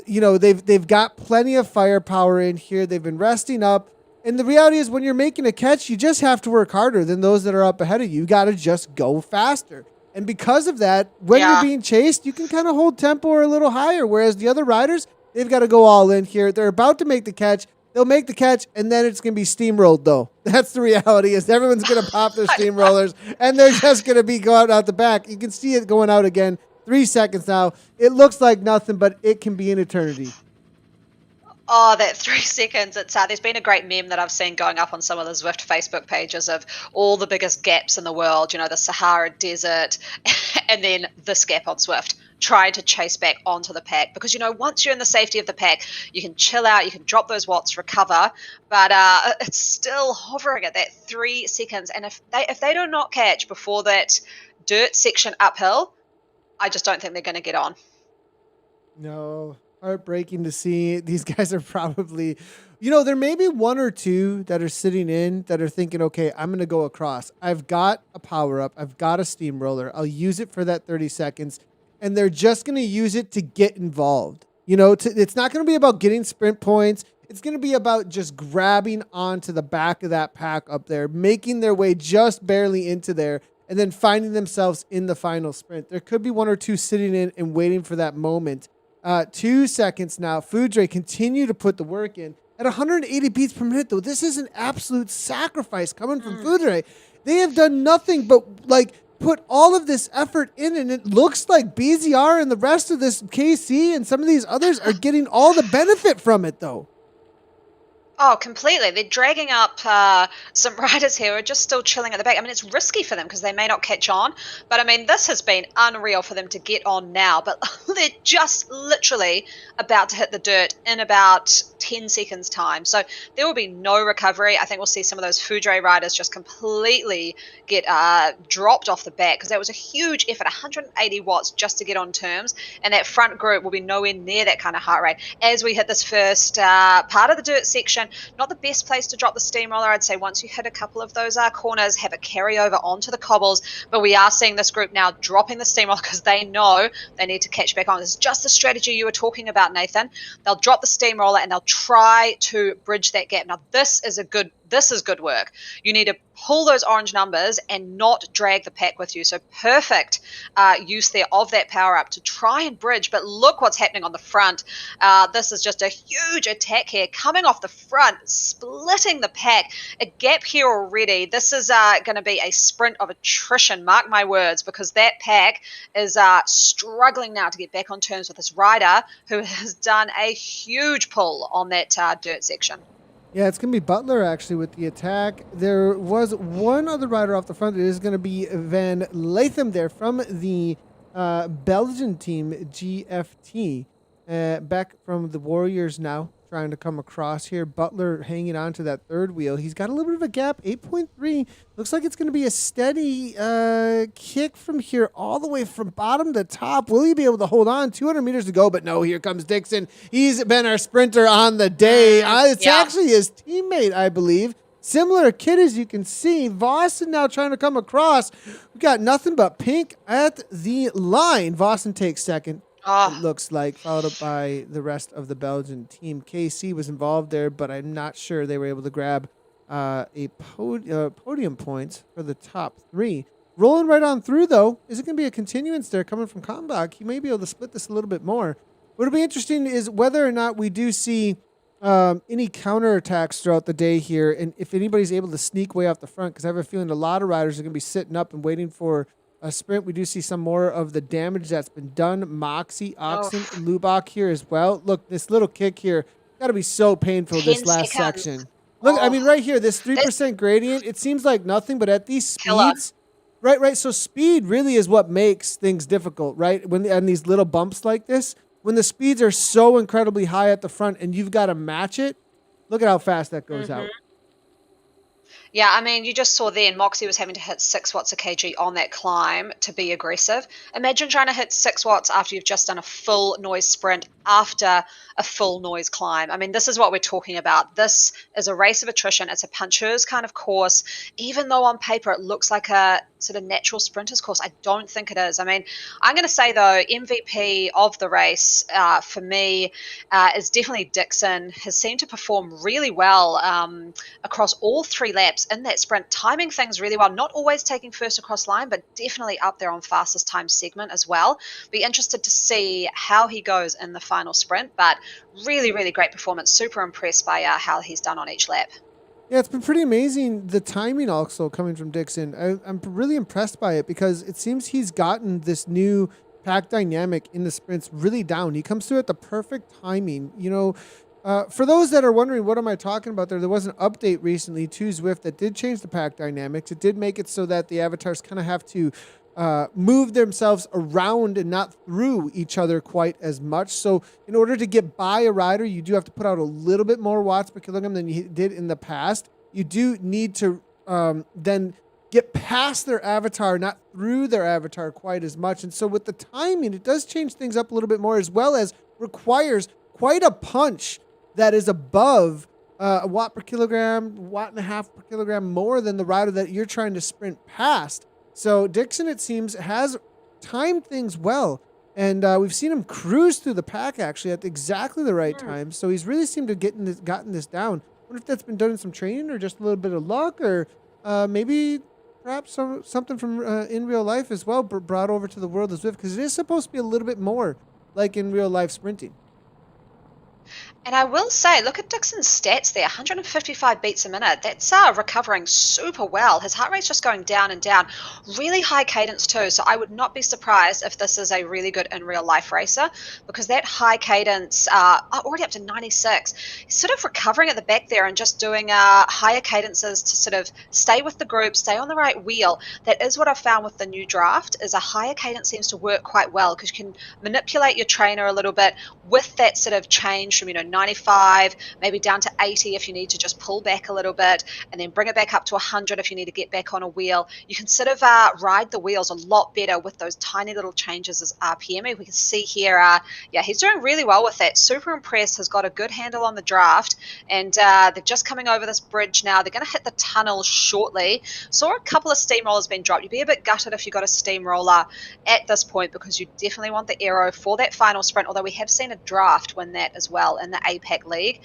S1: They've got plenty of firepower in here. They've been resting up. And the reality is when you're making a catch, you just have to work harder than those that are up ahead of you. You got to just go faster. And because of that, when you're being chased, you can kind of hold tempo or a little higher. Whereas the other riders, they've got to go all in here. They're about to make the catch. They'll make the catch, and then it's going to be steamrolled, though. That's the reality, is everyone's going to pop their steamrollers, and they're just going to be going out the back. You can see it going out again. 3 seconds now. It looks like nothing, but it can be an eternity.
S2: Oh, that 3 seconds. It's there's been a great meme that I've seen going up on some of the Zwift Facebook pages of all the biggest gaps in the world, the Sahara Desert, and then this gap on Zwift, trying to chase back onto the pack. Because, once you're in the safety of the pack, you can chill out, you can drop those watts, recover, but it's still hovering at that 3 seconds. And if they do not catch before that dirt section uphill, I just don't think they're going to get on.
S1: No. Heartbreaking to see. These guys are probably, there may be 1 or 2 that are sitting in that are thinking, okay, I'm going to go across. I've got a power up. I've got a steamroller. I'll use it for that 30 seconds. And they're just going to use it to get involved. It's not going to be about getting sprint points. It's going to be about just grabbing onto the back of that pack up there, making their way just barely into there, and then finding themselves in the final sprint. There could be 1 or 2 sitting in and waiting for that moment. 2 seconds now. Foudre continue to put the work in. At 180 beats per minute, though, this is an absolute sacrifice coming from Foudre. They have done nothing but, put all of this effort in, and it looks like BZR and the rest of this KC and some of these others are getting all the benefit from it, though.
S2: Oh, completely. They're dragging up some riders here who are just still chilling at the back. I mean, it's risky for them because they may not catch on. But, I mean, this has been unreal for them to get on now. But they're just literally about to hit the dirt in about 10 seconds' time. So there will be no recovery. I think we'll see some of those Foudre riders just completely get dropped off the back because that was a huge effort, 180 watts just to get on terms. And that front group will be nowhere near that kind of heart rate. As we hit this first part of the dirt section, not the best place to drop the steamroller. I'd say once you hit a couple of those corners, have it carry over onto the cobbles. But we are seeing this group now dropping the steamroller because they know they need to catch back on. This is just the strategy you were talking about, Nathan. They'll drop the steamroller and they'll try to bridge that gap. Now, this is good work. You need to pull those orange numbers and not drag the pack with you. So perfect use there of that power up to try and bridge. But look what's happening on the front. This is just a huge attack here coming off the front, splitting the pack. A gap here already. This is going to be a sprint of attrition, mark my words, because that pack is struggling now to get back on terms with this rider who has done a huge pull on that dirt section.
S1: Yeah, it's going to be Butler actually with the attack. There was one other rider off the front. It is going to be Van Latham there from the Belgian team, GFT. Back from the Warriors now, trying to come across here. Butler hanging on to that third wheel. He's got a little bit of a gap, 8.3. Looks like it's going to be a steady kick from here all the way from bottom to top. Will he be able to hold on? 200 meters to go, but no, here comes Dixon. He's been our sprinter on the day. It's actually his teammate, I believe. Similar kid, as you can see. Vossen now trying to come across. We got nothing but pink at the line. Vossen takes second. It looks like, followed up by the rest of the Belgian team. KC was involved there, but I'm not sure they were able to grab podium points for the top three. Rolling right on through, though. Is it going to be a continuance there coming from Kalmbach? He may be able to split this a little bit more. What'll be interesting is whether or not we do see any counterattacks throughout the day here, and if anybody's able to sneak way off the front, because I have a feeling a lot of riders are going to be sitting up and waiting for a sprint. We do see some more of the damage that's been done. Moxie, Oxen, Lubach here as well. Look, this little kick here got to be so painful this last section. Look, I mean, right here, this 3% gradient, it seems like nothing, but at these speeds, right. So speed really is what makes things difficult, right? When and these little bumps like this, when the speeds are so incredibly high at the front and you've got to match it, look at how fast that goes out.
S2: Yeah, I mean, you just saw then Moxie was having to hit 6 watts a kg on that climb to be aggressive. Imagine trying to hit 6 watts after you've just done a full noise sprint after a full noise climb. I mean, this is what we're talking about. This is a race of attrition. It's a puncher's kind of course. Even though on paper it looks like a sort of natural sprinter's course, I don't think it is. I mean, I'm going to say, though, MVP of the race for me is definitely Dixon. Has seemed to perform really well across all 3 laps in that sprint, timing things really well, not always taking first across line, but definitely up there on fastest time segment as well. Be interested to see how he goes in the final sprint, but really, really great performance. Super impressed by how he's done on each lap.
S1: Yeah, it's been pretty amazing, the timing also coming from Dixon. I'm really impressed by it because it seems he's gotten this new pack dynamic in the sprints really down. He comes through at the perfect timing. You know, for those that are wondering, what am I talking about there was an update recently to Zwift that did change the pack dynamics. It did make it so that the avatars kind of have to move themselves around and not through each other quite as much. So in order to get by a rider, you do have to put out a little bit more watts per kilogram than you did in the past. You do need to then get past their avatar, not through their avatar quite as much. And so with the timing, it does change things up a little bit more, as well as requires quite a punch that is above a watt per kilogram, watt and a half per kilogram more than the rider that you're trying to sprint past. So Dixon, it seems, has timed things well. And we've seen him cruise through the pack, actually, at exactly the right time. So he's really seemed to gotten this down. I wonder if that's been done in some training or just a little bit of luck, or maybe perhaps something from in real life as well brought over to the world of Zwift, because it is supposed to be a little bit more like in real life sprinting.
S2: And I will say, look at Dixon's stats there, 155 beats a minute. That's recovering super well. His heart rate's just going down and down. Really high cadence too, so I would not be surprised if this is a really good in real life racer, because that high cadence, already up to 96, he's sort of recovering at the back there and just doing higher cadences to sort of stay with the group, stay on the right wheel. That is what I've found with the new draft, is a higher cadence seems to work quite well, because you can manipulate your trainer a little bit with that sort of change from, 95, maybe down to 80 if you need to just pull back a little bit, and then bring it back up to 100 if you need to get back on a wheel. You can sort of ride the wheels a lot better with those tiny little changes as RPM. We can see here, yeah, he's doing really well with that. Super impressed, has got a good handle on the draft, and they're just coming over this bridge now. They're going to hit the tunnel shortly. Saw a couple of steamrollers being dropped. You'd be a bit gutted if you got a steamroller at this point, because you definitely want the aero for that final sprint, although we have seen a draft win that as well. well in the APAC League.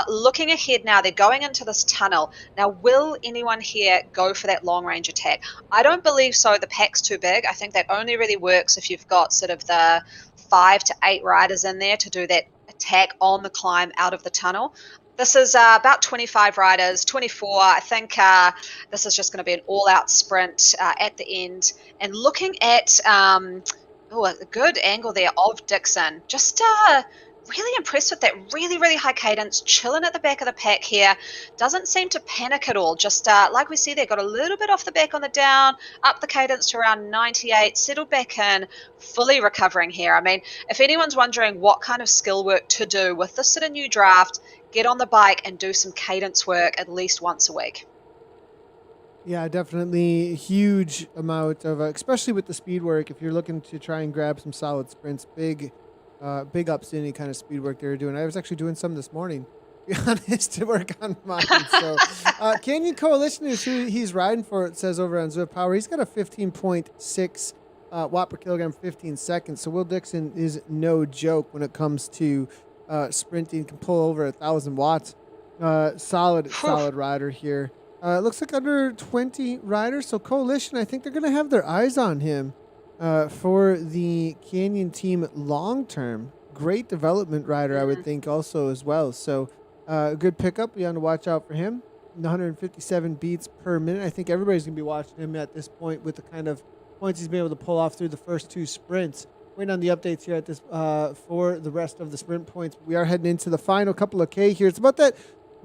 S2: Looking ahead now, they're going into this tunnel. Now, will anyone here go for that long-range attack? I don't believe so. The pack's too big. I think that only really works if you've got sort of the 5 to 8 riders in there to do that attack on the climb out of the tunnel. This is about 25 riders, 24. I think this is just going to be an all-out sprint at the end. And looking at, a good angle there of Dixon. Just really impressed with that really high cadence, chilling at the back of the pack here. Doesn't seem to panic at all. Just like we see there, got a little bit off the back on the down, up the cadence to around 98, settled back in, fully recovering here. I mean, if anyone's wondering what kind of skill work to do with this sort of new draft, get on the bike and do some cadence work at least once a week.
S1: Yeah, definitely huge amount of, especially with the speed work. If you're looking to try and grab some solid sprints, big ups in any kind of speed work they're doing. I was actually doing some this morning, to be honest, to work on mine. So, Canyon Coalition is who he's riding for. It says over on Zwift Power. He's got a 15.6 watt per kilogram, 15 seconds. So Will Dixon is no joke when it comes to sprinting. Can pull over 1,000 watts. Solid rider here. It looks like under 20 riders. So Coalition, I think they're going to have their eyes on him for the Canyon team long term. Great development rider, I would think, also as well. So a good pickup. We want to watch out for him. 157 beats per minute. I think everybody's going to be watching him at this point with the kind of points he's been able to pull off through the first 2 sprints. Waiting on the updates here at this for the rest of the sprint points. We are heading into the final couple of K here. It's about that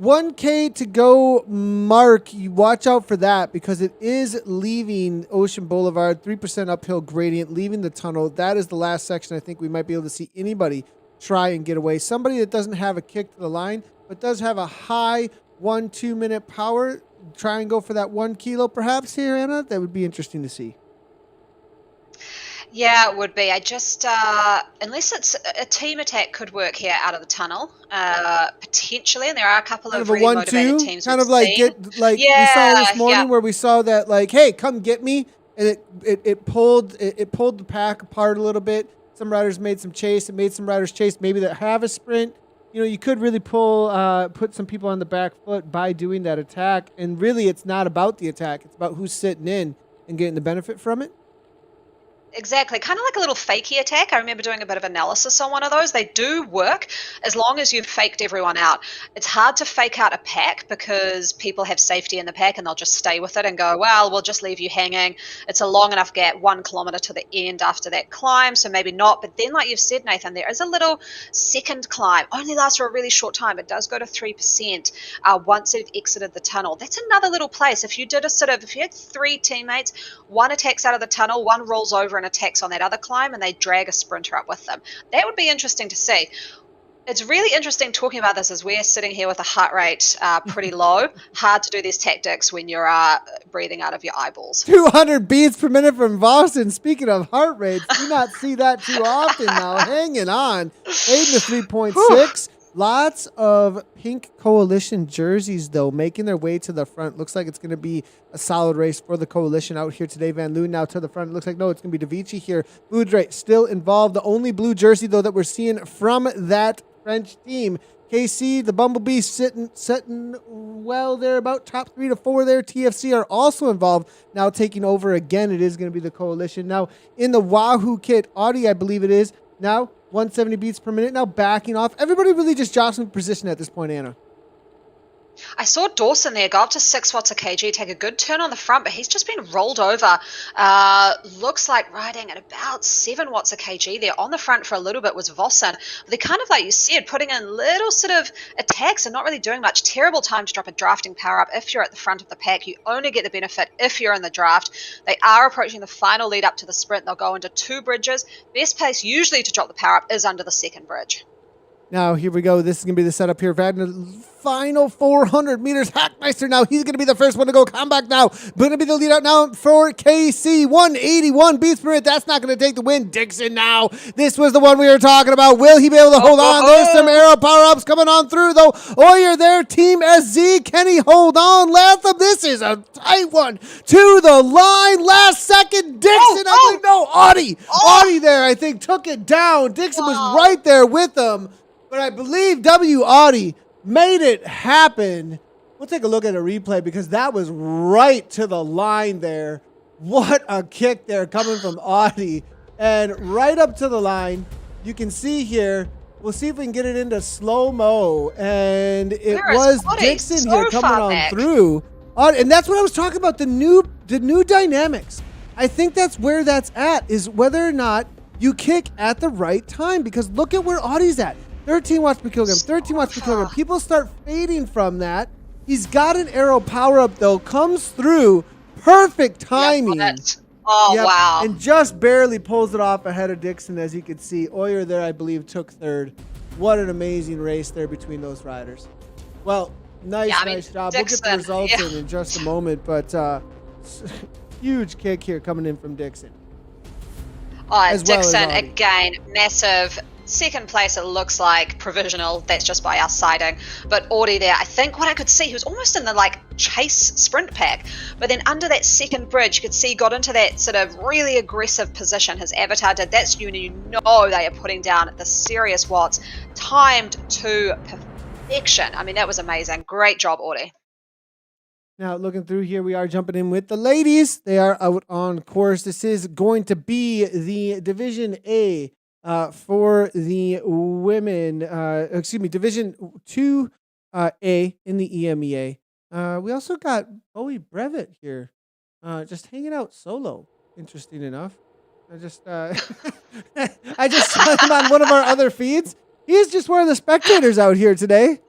S1: 1K to go mark. You watch out for that because it is leaving Ocean Boulevard, 3% uphill gradient, leaving the tunnel. That is the last section I think we might be able to see anybody try and get away. Somebody that doesn't have a kick to the line, but does have a high 1-2 minute power. Try and go for that 1 kilo perhaps here, Anna. That would be interesting to see.
S2: Yeah, it would be. I just, unless it's a team attack could work here out of the tunnel, potentially, and there are a couple
S1: kind
S2: of
S1: a
S2: really
S1: 1-2,
S2: motivated teams.
S1: kind of like
S2: seen.
S1: get like we saw this morning where we saw that like, hey, come get me, and it pulled the pack apart a little bit. Some riders made some chase. It made some riders chase maybe that have a sprint. You know, you could really put some people on the back foot by doing that attack, and really, it's not about the attack. It's about who's sitting in and getting the benefit from it.
S2: Exactly, kind of like a little fakey attack. I remember doing a bit of analysis on one of those. They do work as long as you've faked everyone out. It's hard to fake out a pack because people have safety in the pack and they'll just stay with it and go, well, we'll just leave you hanging. It's a long enough gap, 1 kilometer to the end after that climb, so maybe not. But then, like you've said, Nathan, there is a little second climb. Only lasts for a really short time. It does go to 3% once you've exited the tunnel. That's another little place. If you had 3 teammates, one attacks out of the tunnel, one rolls over and attacks on that other climb, and they drag a sprinter up with them. That would be interesting to see. It's really interesting talking about this as we're sitting here with a heart rate pretty low. Hard to do these tactics when you're breathing out of your eyeballs.
S1: 200 beats per minute from Boston. Speaking of heart rates, do not see that too often now. Hanging on. 8 to 3.6. Lots of pink Coalition jerseys, though, making their way to the front. Looks like it's going to be a solid race for the Coalition out here today. Van Loon now to the front. It looks like, no, it's going to be Davici here. Boudre still involved. The only blue jersey, though, that we're seeing from that French team. KC, the Bumblebee sitting well there, about top 3 to 4 there. TFC are also involved. Now taking over again, it is going to be the Coalition. Now in the Wahoo kit, Audi, I believe it is, now 170 beats per minute, now backing off. Everybody really just jostling position at this point, Anna.
S2: I saw Dawson there go up to 6 watts a kg, take a good turn on the front, but he's just been rolled over. Looks like riding at about 7 watts a kg there. On the front for a little bit was Vossen. They're kind of, like you said, putting in little sort of attacks and not really doing much. Terrible time to drop a drafting power up if you're at the front of the pack. You only get the benefit if you're in the draft. They are approaching the final lead up to the sprint. They'll go into 2 bridges. Best place usually to drop the power up is under the second bridge.
S1: Now, here we go. This is going to be the setup here. Wagner, final 400 meters. Hackmeister now. He's going to be the first one to go. Come back now. Going to be the lead out now for KC. 181 beats per minute. That's not going to take the win. Dixon now. This was the one we were talking about. Will he be able to hold on? There's some arrow power-ups coming on through, though. Oyer there. Team SZ. Can he hold on? Latham, this is a tight one. To the line. Last second. Dixon. I believe, no, Audi. Audi there, I think, took it down. Dixon was right there with him. But I believe W Audi made it happen. We'll take a look at a replay because that was right to the line there. What a kick there coming from Audi. And right up to the line, you can see here, we'll see if we can get it into slow-mo. And it was Dixon here coming on through. And that's what I was talking about, the new dynamics. I think that's where that's at, is whether or not you kick at the right time. Because look at where Audi's at. 13 watts per kilogram, 13 watts per kilogram. People start fading from that. He's got an aero power-up, though. Comes through. Perfect timing.
S2: Wow.
S1: And just barely pulls it off ahead of Dixon, as you can see. Oyer there, I believe, took third. What an amazing race there between those riders. Well, nice job.
S2: Dixon,
S1: we'll get the results in just a moment, but huge kick here coming in from Dixon.
S2: Dixon, again, massive. Second place, it looks like provisional. That's just by our sighting. But Audi there, I think what I could see, he was almost in the chase sprint pack. But then under that second bridge, you could see he got into that sort of really aggressive position. His avatar did. That's when you know they are putting down the serious watts, timed to perfection. I mean, that was amazing. Great job, Audi.
S1: Now, looking through here, we are jumping in with the ladies. They are out on course. This is going to be the Division A for the women. Division 2A in the EMEA. We also got Bowie Brevet here, just hanging out solo. Interesting enough. I just saw him on one of our other feeds. He's just one of the spectators out here today.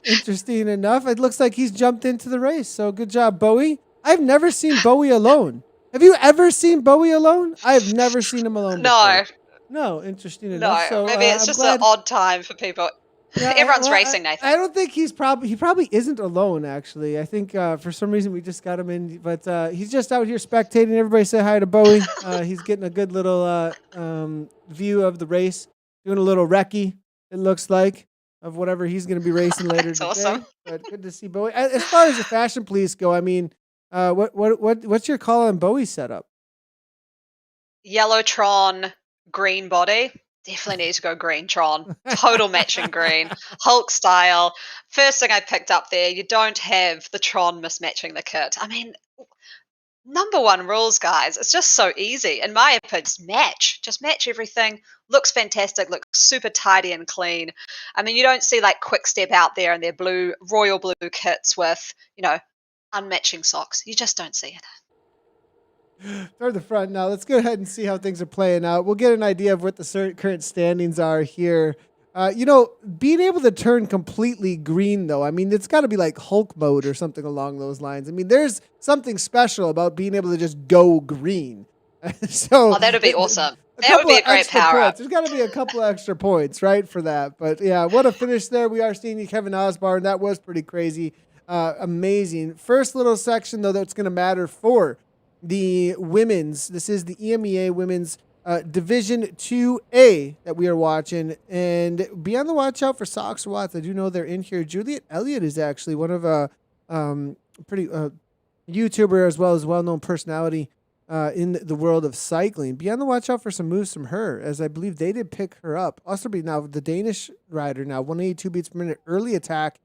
S1: Interesting enough. It looks like he's jumped into the race. So good job, Bowie. I've never seen Bowie alone. Have you ever seen Bowie alone? I've never seen him alone before. No, interesting enough.
S2: No,
S1: so,
S2: maybe it's just an odd time for people. Yeah, everyone's racing, Nathan.
S1: I don't think he probably isn't alone, actually. I think for some reason we just got him in, but he's just out here spectating. Everybody say hi to Bowie. He's getting a good little view of the race, doing a little recce, it looks like, of whatever he's going to be racing later today.
S2: Awesome.
S1: But good to see Bowie. As far as the fashion police go, I mean, what's your call on Bowie's setup?
S2: Yellow Tron, green body. Definitely need to go green Tron. Total matching green. Hulk style. First thing I picked up there, you don't have the Tron mismatching the kit. I mean, number one rules, guys. It's just so easy. In my opinion, just match everything. Looks fantastic. Looks super tidy and clean. I mean, you don't see Quick Step out there in their royal blue kits with, unmatching socks. You just don't see it.
S1: Toward the front now. Let's go ahead and see how things are playing out. We'll get an idea of what the current standings are here. Being able to turn completely green, though, I mean, it's got to be like Hulk mode or something along those lines. I mean, there's something special about being able to just go green.
S2: So that would be awesome. That would be a great power up.
S1: There's got to be a couple extra points, right, for that. But yeah, what a finish there. We are seeing Kevin Osborne. That was pretty crazy. Amazing. First little section, though, that's going to matter for the women's. This is the EMEA women's Division 2A that we are watching. And be on the watch out for Socks Watts. I do know they're in here. Juliet Elliott is actually one of a pretty YouTuber as well as well-known personality in the world of cycling. Be on the watch out for some moves from her, as I believe they did pick her up. Also be now the Danish rider now, 182 beats per minute, early attack.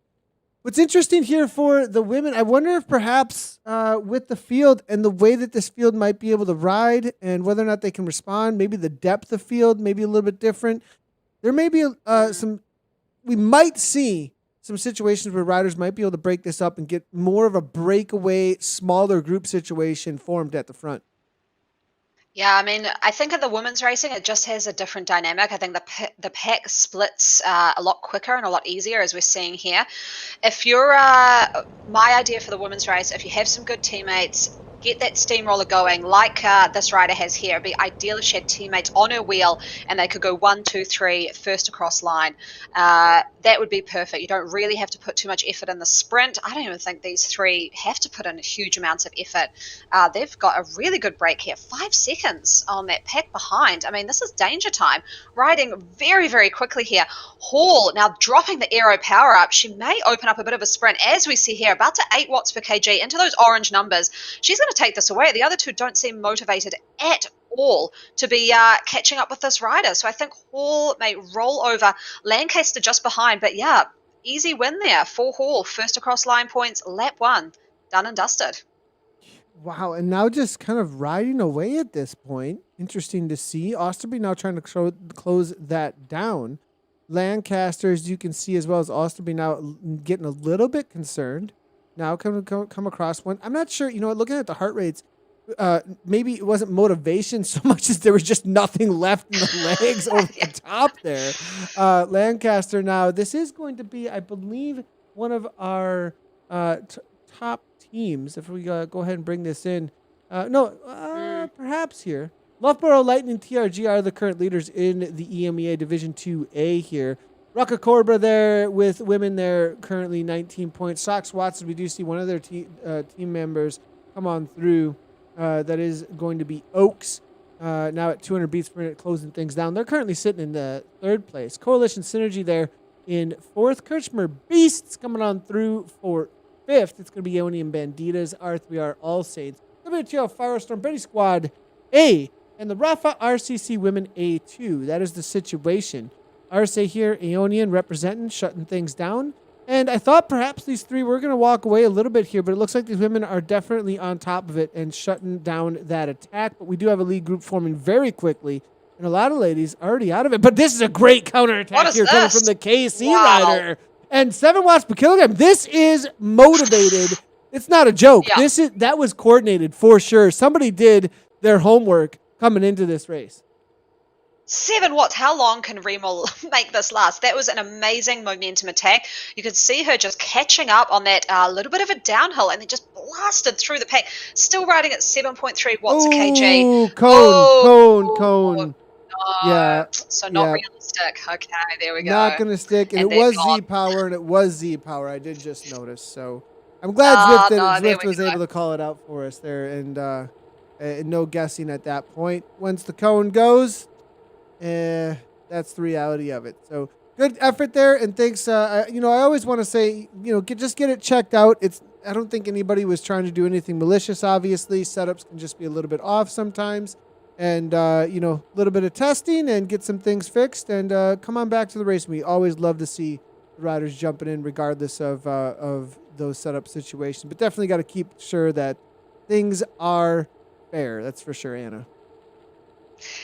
S1: What's interesting here for the women, I wonder if perhaps with the field and the way that this field might be able to ride and whether or not they can respond, maybe the depth of field may be a little bit different. There may be we might see some situations where riders might be able to break this up and get more of a breakaway, smaller group situation formed at the front.
S2: Yeah, I mean, I think at the women's racing, it just has a different dynamic. I think the pack splits a lot quicker and a lot easier, as we're seeing here. If you're, my idea for the women's race, if you have some good teammates, get that steamroller going like this rider has here. It'd be ideal if she had teammates on her wheel and they could go 1, 2, 3, first across line. That would be perfect. You don't really have to put too much effort in the sprint. I don't even think these three have to put in huge amounts of effort. They've got a really good break here. 5 seconds on that pack behind. I mean, this is danger time. Riding very, very quickly here. Hall now dropping the aero power up. She may open up a bit of a sprint, as we see here, about to 8 watts per kg into those orange numbers. She's going to take this away. The other two don't seem motivated at Hall to be catching up with this rider. So I think Hall may roll over, Lancaster just behind. But yeah, easy win there for Hall. First across line points, lap 1, done and dusted.
S1: Wow, and now just kind of riding away at this point. Interesting to see. Osterby now trying to close that down. Lancaster, as you can see, as well as Osterby now getting a little bit concerned. Now come across one. I'm not sure, looking at the heart rates, maybe it wasn't motivation so much as there was just nothing left in the legs over the top there. Lancaster now, this is going to be, I believe, one of our top teams. If we go ahead and bring this in. Perhaps here. Loughborough Lightning TRG are the current leaders in the EMEA Division 2A here. Rucka Cobra there with women there, currently 19 points. Sox Watson, we do see one of their team members come on through. That is going to be Oaks. Now at 200 beats per minute, closing things down. They're currently sitting in the 3rd place. Coalition Synergy there in 4th. Kirchmer Beasts coming on through for 5th. It's going to be Ionian Banditas, R3R All Saints. WTL Firestorm Betty Squad A. And the Rafa RCC Women A2. That is the situation. RSA here, Aeonian representing, shutting things down. And I thought perhaps these 3 were going to walk away a little bit here, but it looks like these women are definitely on top of it and shutting down that attack. But we do have a lead group forming very quickly. And a lot of ladies already out of it. But this is a great counterattack here coming from the KC rider. And 7 watts per kilogram. This is motivated. It's not a joke.
S2: Yeah.
S1: That was coordinated for sure. Somebody did their homework coming into this race.
S2: 7 watts. How long can Remel make this last? That was an amazing momentum attack. You could see her just catching up on that little bit of a downhill and then just blasted through the pack. Still riding at 7.3 watts a kg.
S1: Cone.
S2: No.
S1: Yeah.
S2: So not realistic. Okay, there we go.
S1: Not going to stick. And it was Z-Power, I did just notice. So I'm glad Zwift was able to call it out for us there. And no guessing at that point. Once the cone goes, that's the reality of it. So good effort there, and thanks. I always want to say, just get it checked out. I don't think anybody was trying to do anything malicious. Obviously, setups can just be a little bit off sometimes, and a little bit of testing and get some things fixed. And come on back to the race. We always love to see the riders jumping in, regardless of those setup situations. But definitely got to keep sure that things are fair. That's for sure, Anna.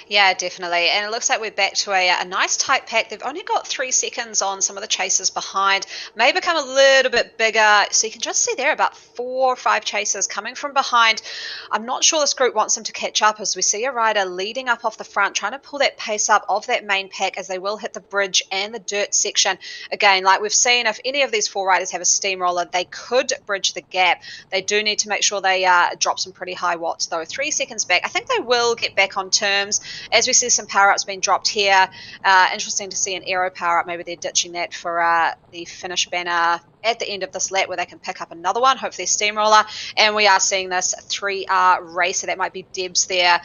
S2: Yeah, definitely. And it looks like we're back to a nice tight pack. They've only got 3 seconds on some of the chasers behind. May become a little bit bigger. So you can just see there about 4 or 5 chasers coming from behind. I'm not sure this group wants them to catch up, as we see a rider leading up off the front, trying to pull that pace up of that main pack as they will hit the bridge and the dirt section. Again, like we've seen, if any of these 4 riders have a steamroller, they could bridge the gap. They do need to make sure they drop some pretty high watts, though. 3 seconds back. I think they will get back on terms. As we see some power-ups being dropped here. Interesting to see an aero power-up. Maybe they're ditching that for the finish banner at the end of this lap, where they can pick up another one, hopefully a steamroller. And we are seeing this 3R racer. That might be Debs there.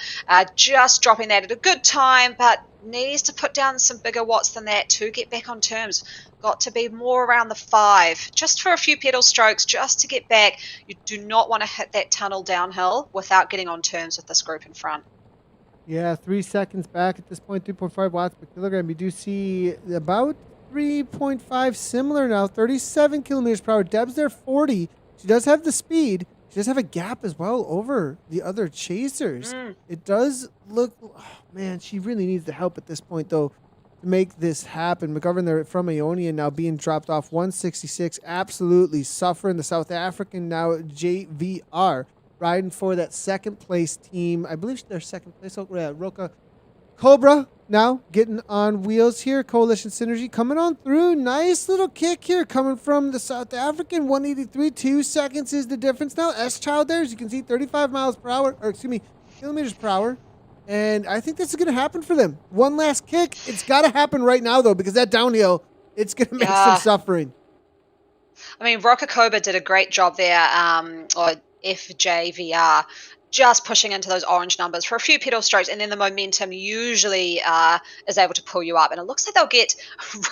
S2: Just dropping that at a good time, but needs to put down some bigger watts than that to get back on terms. Got to be more around the 5, just for a few pedal strokes, just to get back. You do not want to hit that tunnel downhill without getting on terms with this group in front.
S1: Yeah, 3 seconds back at this point, 3.5 watts per kilogram. You do see about 3.5 similar now, 37 kilometers per hour. Deb's there, 40. She does have the speed. She does have a gap as well over the other chasers. It does look, man, she really needs the help at this point, though, to make this happen. McGovern there from Ionian now being dropped off 166, absolutely suffering. The South African now JVR. Riding for that 2nd place team. I believe they're 2nd place. Roca Cobra now getting on wheels here. Coalition Synergy coming on through. Nice little kick here coming from the South African. 183, 2 seconds is the difference now. S-Child there, as you can see, 35 kilometers per hour. And I think this is going to happen for them. One last kick. It's got to happen right now, though, because that downhill, it's going to make some suffering.
S2: I mean, Roca Cobra did a great job there, or FJVR, just pushing into those orange numbers for a few pedal strokes, and then the momentum usually is able to pull you up. And it looks like they'll get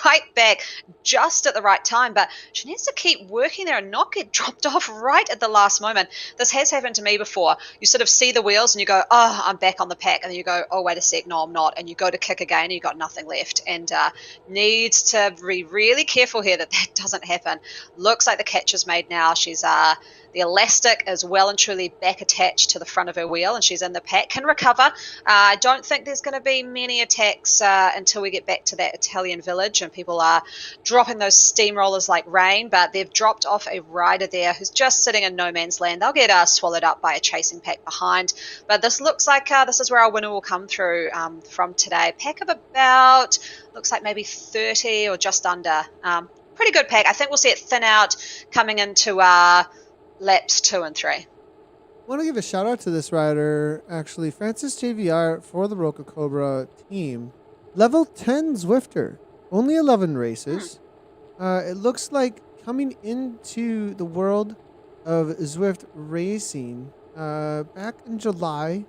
S2: right back just at the right time, but she needs to keep working there and not get dropped off right at the last moment. This has happened to me before. You sort of see the wheels and you go, oh, I'm back on the pack. And then you go, oh, wait a sec, no, I'm not. And you go to kick again and you've got nothing left. And needs to be really careful here that doesn't happen. Looks like the catch is made now. She's the elastic is well and truly back attached to the front of her wheel, and she's in the pack, can recover. I don't think there's going to be many attacks until we get back to that Italian village and people are dropping those steamrollers like rain, but they've dropped off a rider there who's just sitting in no man's land. They'll get swallowed up by a chasing pack behind, but this looks like this is where our winner will come through from today. Pack of about, looks like maybe 30 or just under. Pretty good pack. I think we'll see it thin out coming into laps 2 and 3.
S1: I want to give a shout out to this rider, actually, Francis JVR for the Roca Cobra team. Level 10 Zwifter, only 11 races. It looks like coming into the world of Zwift racing back in July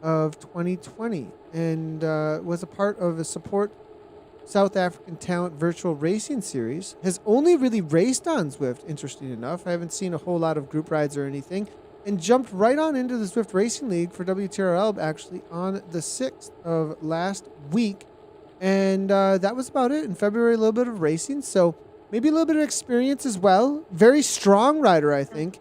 S1: of 2020 and was a part of a support South African Talent Virtual Racing Series. Has only really raced on Zwift, interesting enough. I haven't seen a whole lot of group rides or anything. And jumped right on into the Zwift Racing League for WTRL actually on the 6th of last week. And that was about it. In February, a little bit of racing. So maybe a little bit of experience as well. Very strong rider, I think.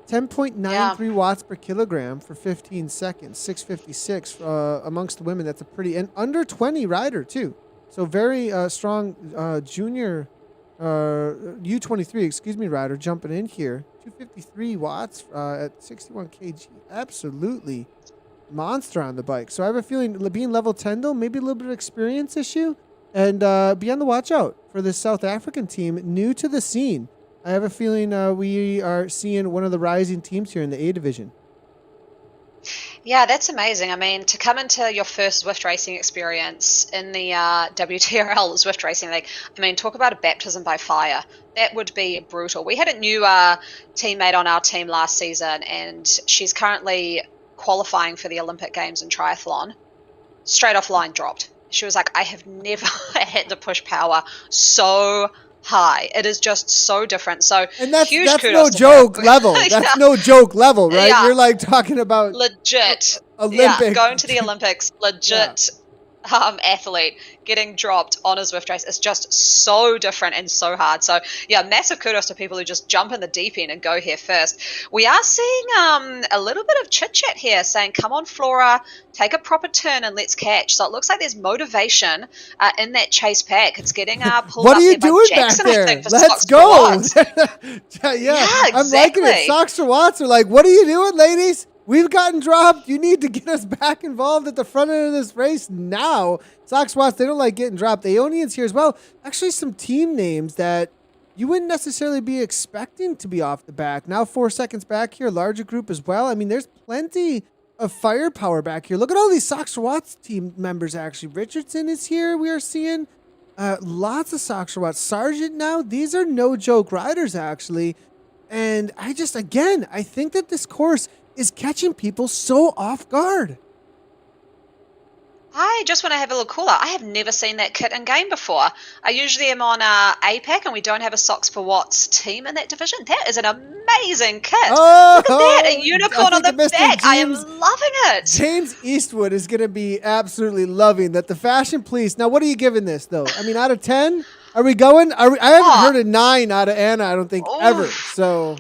S1: 10.93 watts per kilogram for 15 seconds. 656 amongst the women. That's a pretty... And under 20 rider, too. So very strong junior U23, rider jumping in here. 253 watts at 61 kg. Absolutely monster on the bike. So I have a feeling being level 10, though, maybe a little bit of experience issue. And be on the watch out for this South African team, new to the scene. I have a feeling we are seeing one of the rising teams here in the A division.
S2: Yeah, that's amazing. I mean, to come into your first Zwift racing experience in the WTRL Zwift Racing League, I mean, talk about a baptism by fire. That would be brutal. We had a new teammate on our team last season, and she's currently qualifying for the Olympic Games in triathlon. Straight off line dropped. She was like, I have never had to push power so high. It is just so different. So
S1: and that's
S2: huge
S1: no joke level. That's no joke level, right?
S2: Yeah.
S1: You're like talking about
S2: legit
S1: Olympic.
S2: Yeah, going to the Olympics, legit athlete getting dropped on a Zwift race is just so different and so hard. So yeah, massive kudos to people who just jump in the deep end and go here first. We are seeing a little bit of chit chat here saying, come on Flora, take a proper turn and let's catch. So it looks like there's motivation in that chase pack. It's getting pulled
S1: what
S2: up
S1: are you
S2: there
S1: doing
S2: by Jackson,
S1: back there?
S2: I think, for
S1: Let's
S2: Socks
S1: go.
S2: for Watts.
S1: Yeah, I'm
S2: exactly.
S1: liking it. Socks for Watts are like, what are you doing, ladies? We've gotten dropped. You need to get us back involved at the front end of this race now. Sox Watts, they don't like getting dropped. The Aeonians here as well. Actually, some team names that you wouldn't necessarily be expecting to be off the back. Now 4 seconds back here, larger group as well. I mean, there's plenty of firepower back here. Look at all these Sox Watts team members, actually. Richardson is here, we are seeing. Lots of Sox Watts. Sargent now. These are no joke riders, actually. And I think that this course is catching people so off guard.
S2: I just want to have a little cooler. I have never seen that kit in game before. I usually am on APAC and we don't have a Socks for Watts team in that division. That is an amazing kit.
S1: Oh,
S2: look at that, a unicorn on the back. I am loving it.
S1: James Eastwood is going to be absolutely loving that. The Fashion Police. Now, what are you giving this, though? I mean, out of 10? Are we going? I haven't heard a 9 out of Anna, I don't think, ever. So...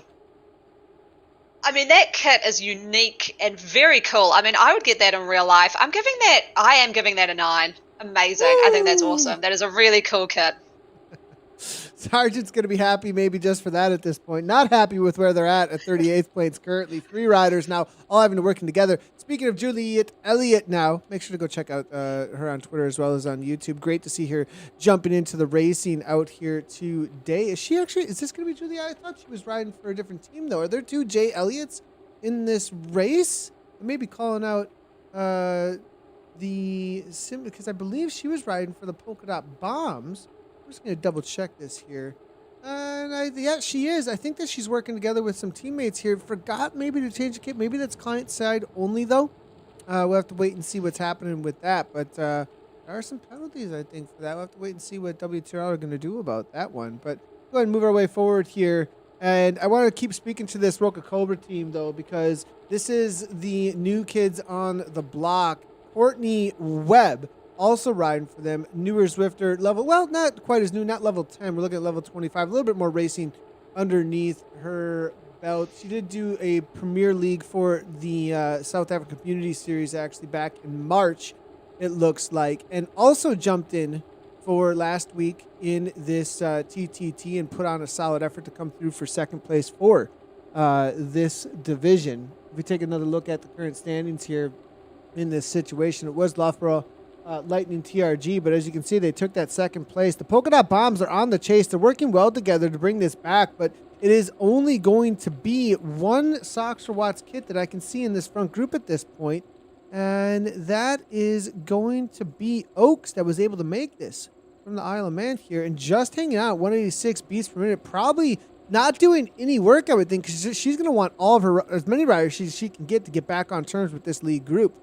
S2: I mean, that kit is unique and very cool. I mean, I would get that in real life. I am giving that a 9. Amazing. Woo! I think that's awesome. That is a really cool kit.
S1: Sargent's going to be happy maybe just for that at this point. Not happy with where they're at 38th place currently. 3 riders now all having to working together. Speaking of Juliet Elliott now, make sure to go check out her on Twitter as well as on YouTube. Great to see her jumping into the racing out here today. Is this going to be Julia? I thought she was riding for a different team, though. Are there 2 Jay Elliott's in this race? I may be calling out because I believe she was riding for the Polka Dot Bombs. I'm just going to double check this here. And yeah, she is. I think that she's working together with some teammates here. Forgot maybe to change the kit. Maybe that's client side only though. We'll have to wait and see what's happening with that. But there are some penalties, I think, for that. We'll have to wait and see what WTRL are going to do about that one. But go ahead and move our way forward here. And I want to keep speaking to this Roca Cobra team, though, because this is the new kids on the block. Courtney Webb also riding for them. Newer Zwifter level, well, not quite as new, not level 10. We're looking at level 25, a little bit more racing underneath her belt. She did do a Premier League for the South African Community Series actually back in March, it looks like, and also jumped in for last week in this TTT and put on a solid effort to come through for second place for this division. If we take another look at the current standings here in this situation, it was Loughborough Lightning TRG, but as you can see, they took that second place. The Polka Dot Bombs are on the chase. They're working well together to bring this back, but it is only going to be one Sox for Watts kit that I can see in this front group at this point, and that is going to be Oaks that was able to make this from the Isle of Man here and just hanging out 186 beats per minute, probably not doing any work, I would think, because she's going to want all of her, as many riders she can get back on terms with this league group.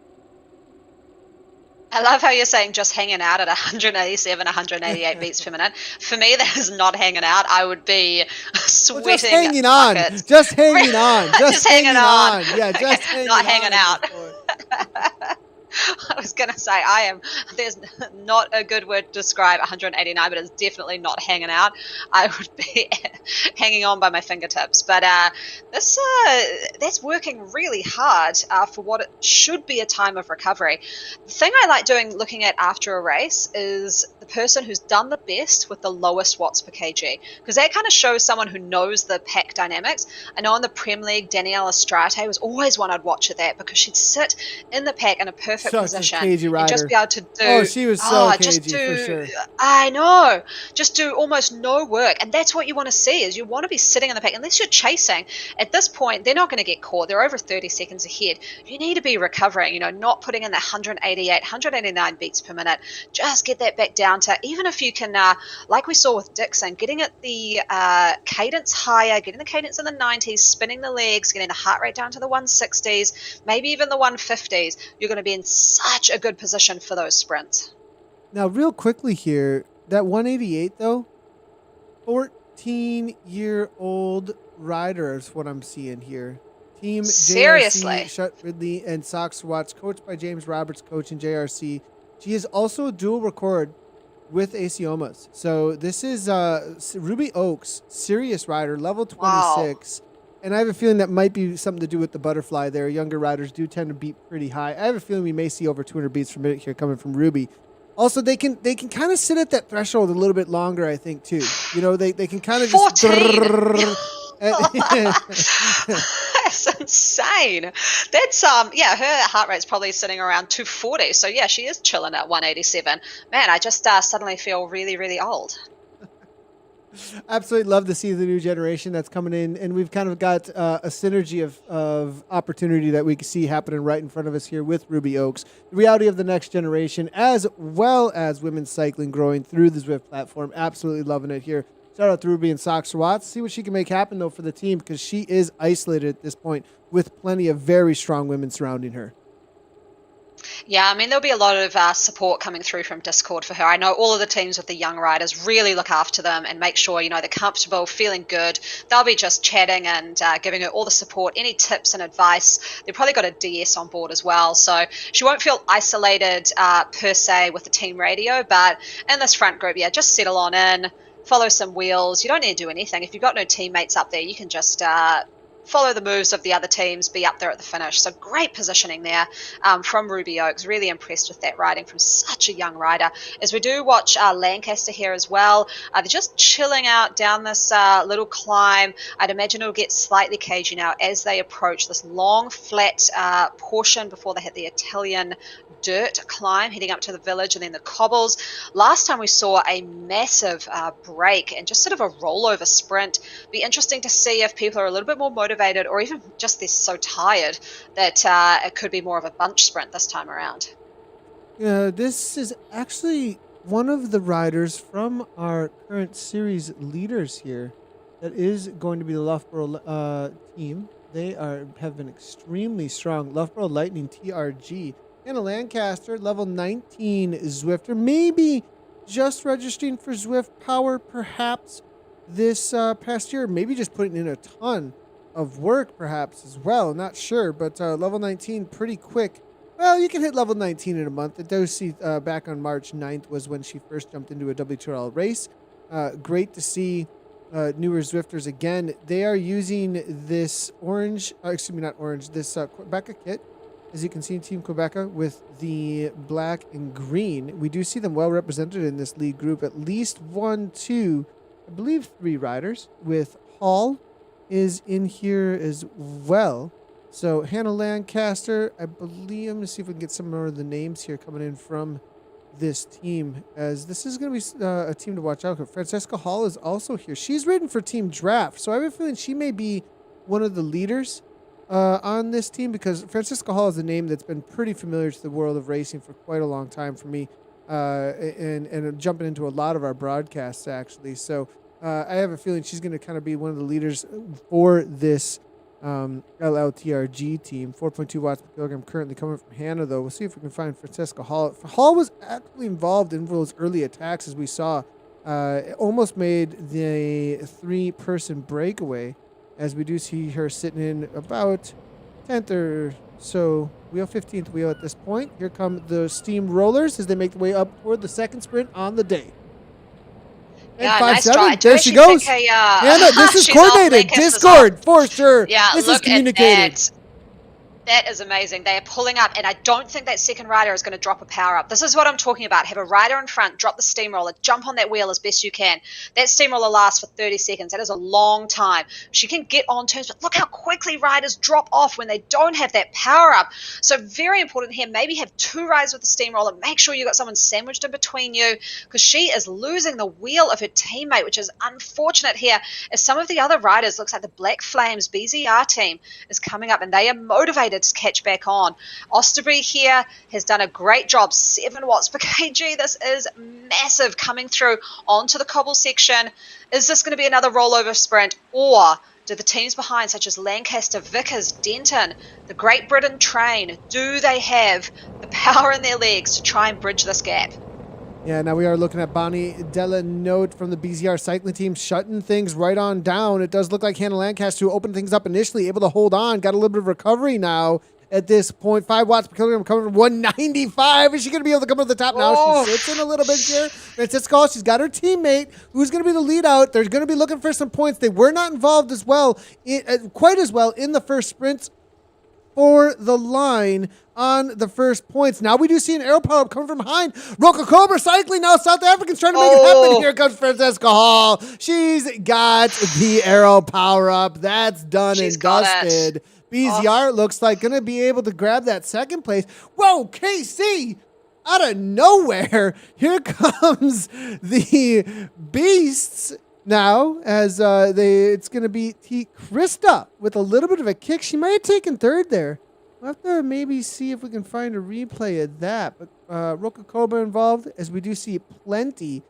S2: I love how you're saying just hanging out at 187, 188 beats per minute. For me, that is not hanging out. I would be sweating.
S1: Well, just hanging on. Just hanging on.
S2: Just hanging on.
S1: Yeah, just hanging
S2: not
S1: on.
S2: Hanging out. I was going to say, there's not a good word to describe 189, but it's definitely not hanging out. I would be hanging on by my fingertips. But that's working really hard for what it should be a time of recovery. The thing I like doing, looking at after a race, is the person who's done the best with the lowest watts per kg, because that kind of shows someone who knows the pack dynamics. I know in the Prem League, Danielle Estrate was always one I'd watch at that, because she'd sit in the pack in a perfect position and just be able to do.
S1: Oh, she was so cagey for sure.
S2: I know, just do almost no work, and that's what you want to see. Is you want to be sitting in the pack unless you're chasing. At this point, they're not going to get caught. They're over 30 seconds ahead. You need to be recovering. Not putting in the 188, 189 beats per minute. Just get that back down to, even if you can, like we saw with Dixon, getting at the cadence higher, getting the cadence in the 90s, spinning the legs, getting the heart rate down to the 160s, maybe even the 150s. You're going to be in such a good position for those sprints.
S1: Now, real quickly here, that 188 though, 14-year-old rider is what I'm seeing here. Team
S2: Seriously?
S1: JRC, Shut Ridley, and Sox Watts, coached by James Roberts, coach in JRC. She is also a dual record with Aciomas. So this is Ruby Oaks, serious rider, level 26. Wow. And I have a feeling that might be something to do with the butterfly there. Younger riders do tend to beat pretty high. I have a feeling we may see over 200 beats per minute here coming from Ruby. Also, they can kind of sit at that threshold a little bit longer, I think, too. They can kind of just...
S2: 14! That's insane. That's her heart rate's probably sitting around 240. So yeah, she is chilling at 187. Man, I just suddenly feel really, really old.
S1: Absolutely love to see the new generation that's coming in, and we've kind of got a synergy of opportunity that we can see happening right in front of us here with Ruby Oaks. The reality of the next generation, as well as women's cycling growing through the Zwift platform. Absolutely loving it here. Shout out to Ruby and Sox Watts. See what she can make happen, though, for the team, because she is isolated at this point with plenty of very strong women surrounding her.
S2: Yeah, I mean, there'll be a lot of support coming through from Discord for her. I know all of the teams with the young riders really look after them and make sure, they're comfortable, feeling good. They'll be just chatting and giving her all the support, any tips and advice. They've probably got a DS on board as well, so she won't feel isolated per se with the team radio, but in this front group, just settle on in, follow some wheels. You don't need to do anything. If you've got no teammates up there, you can just... follow the moves of the other teams, be up there at the finish. So great positioning there from Ruby Oaks. Really impressed with that riding from such a young rider. As we do watch Lancaster here as well, they're just chilling out down this little climb. I'd imagine it'll get slightly cagey now as they approach this long, flat portion before they hit the Italian dirt climb, heading up to the village and then the cobbles. Last time we saw a massive break and just sort of a rollover sprint. Be interesting to see if people are a little bit more motivated, or even just they're so tired that it could be more of a bunch sprint this time around.
S1: This is actually one of the riders from our current series leaders here. that is going to be the Loughborough team. They have been extremely strong. Loughborough Lightning TRG. Anna Lancaster, level 19 Zwifter. Maybe just registering for Zwift Power perhaps this past year. Maybe just putting in a ton of work perhaps as well. Not sure, but level 19 pretty quick. Well, you can hit level 19 in a month. It does see back on March 9th was when she first jumped into a W2RL race. Great to see newer Zwifters again. They are using this orange, excuse me, not orange, this Quebeca kit. As you can see, Team Quebeca with the black and green. We do see them well represented in this lead group. At least 1, 2, I believe 3 riders with Hall is in here as well. So Hannah Lancaster, I believe, let me see if we can get some more of the names here coming in from this team, as this is going to be a team to watch out for. Francesca Hall is also here. She's ridden for Team Draft, so I have a feeling she may be one of the leaders on this team, because Francesca Hall is a name that's been pretty familiar to the world of racing for quite a long time for me, and jumping into a lot of our broadcasts, actually. So I have a feeling she's going to kind of be one of the leaders for this LLTRG team. 4.2 watts per kilogram currently coming from Hannah, though. We'll see if we can find Francesca Hall. Hall was actually involved in those early attacks, as we saw. Almost made the 3-person breakaway, as we do see her sitting in about 10th or so wheel, 15th wheel at this point. Here come the steam rollers as they make their way up toward the second sprint on the day.
S2: Yeah,
S1: 5,
S2: nice
S1: 7.
S2: try.
S1: There she goes. Anna, this is
S2: she's off
S1: coordinated.
S2: Lakers
S1: Discord, for sure.
S2: Yeah,
S1: this
S2: look
S1: is communicated.
S2: at that. That is amazing. They are pulling up, and I don't think that second rider is going to drop a power up. This is what I'm talking about. Have a rider in front, drop the steamroller, jump on that wheel as best you can. That steamroller lasts for 30 seconds. That is a long time. She can get on turns, but look how quickly riders drop off when they don't have that power up. So very important here. Maybe have 2 riders with the steamroller. Make sure you got someone sandwiched in between you, because she is losing the wheel of her teammate, which is unfortunate here, as some of the other riders, looks like the Black Flames BZR team is coming up, and they are motivated to catch back on. Osterbury here has done a great job. 7 watts per kg. This is massive, coming through onto the cobble section. Is this going to be another rollover sprint, or do the teams behind, such as Lancaster, Vickers, Denton, the Great Britain train, do they have the power in their legs to try and bridge this gap?
S1: Yeah, now we are looking at Bonnie Delanote from the BZR cycling team shutting things right on down. It does look like Hannah Lancaster, who opened things up initially, able to hold on, got a little bit of recovery now at this point. 5 watts per kilogram coming from 195. Is she going to be able to come to the top now?
S2: Oh.
S1: She sits in a little bit here. Francisco Hall, she's got her teammate who's going to be the lead out. They're going to be looking for some points. They were not involved as well, quite as well in the first sprints for the line on the first points. Now we do see an arrow power up coming from behind. Roca Cobra cycling now. South Africans trying to make it happen. Here comes Francesca Hall. She's got the arrow power up. That's done and dusted. BZR looks like going to be able to grab that second place. Whoa, KC! Out of nowhere, here comes the Beasts. Now, as it's going to be T. Krista with a little bit of a kick. She might have taken third there. We'll have to maybe see if we can find a replay of that. But Roca Cobra involved, as we do see plenty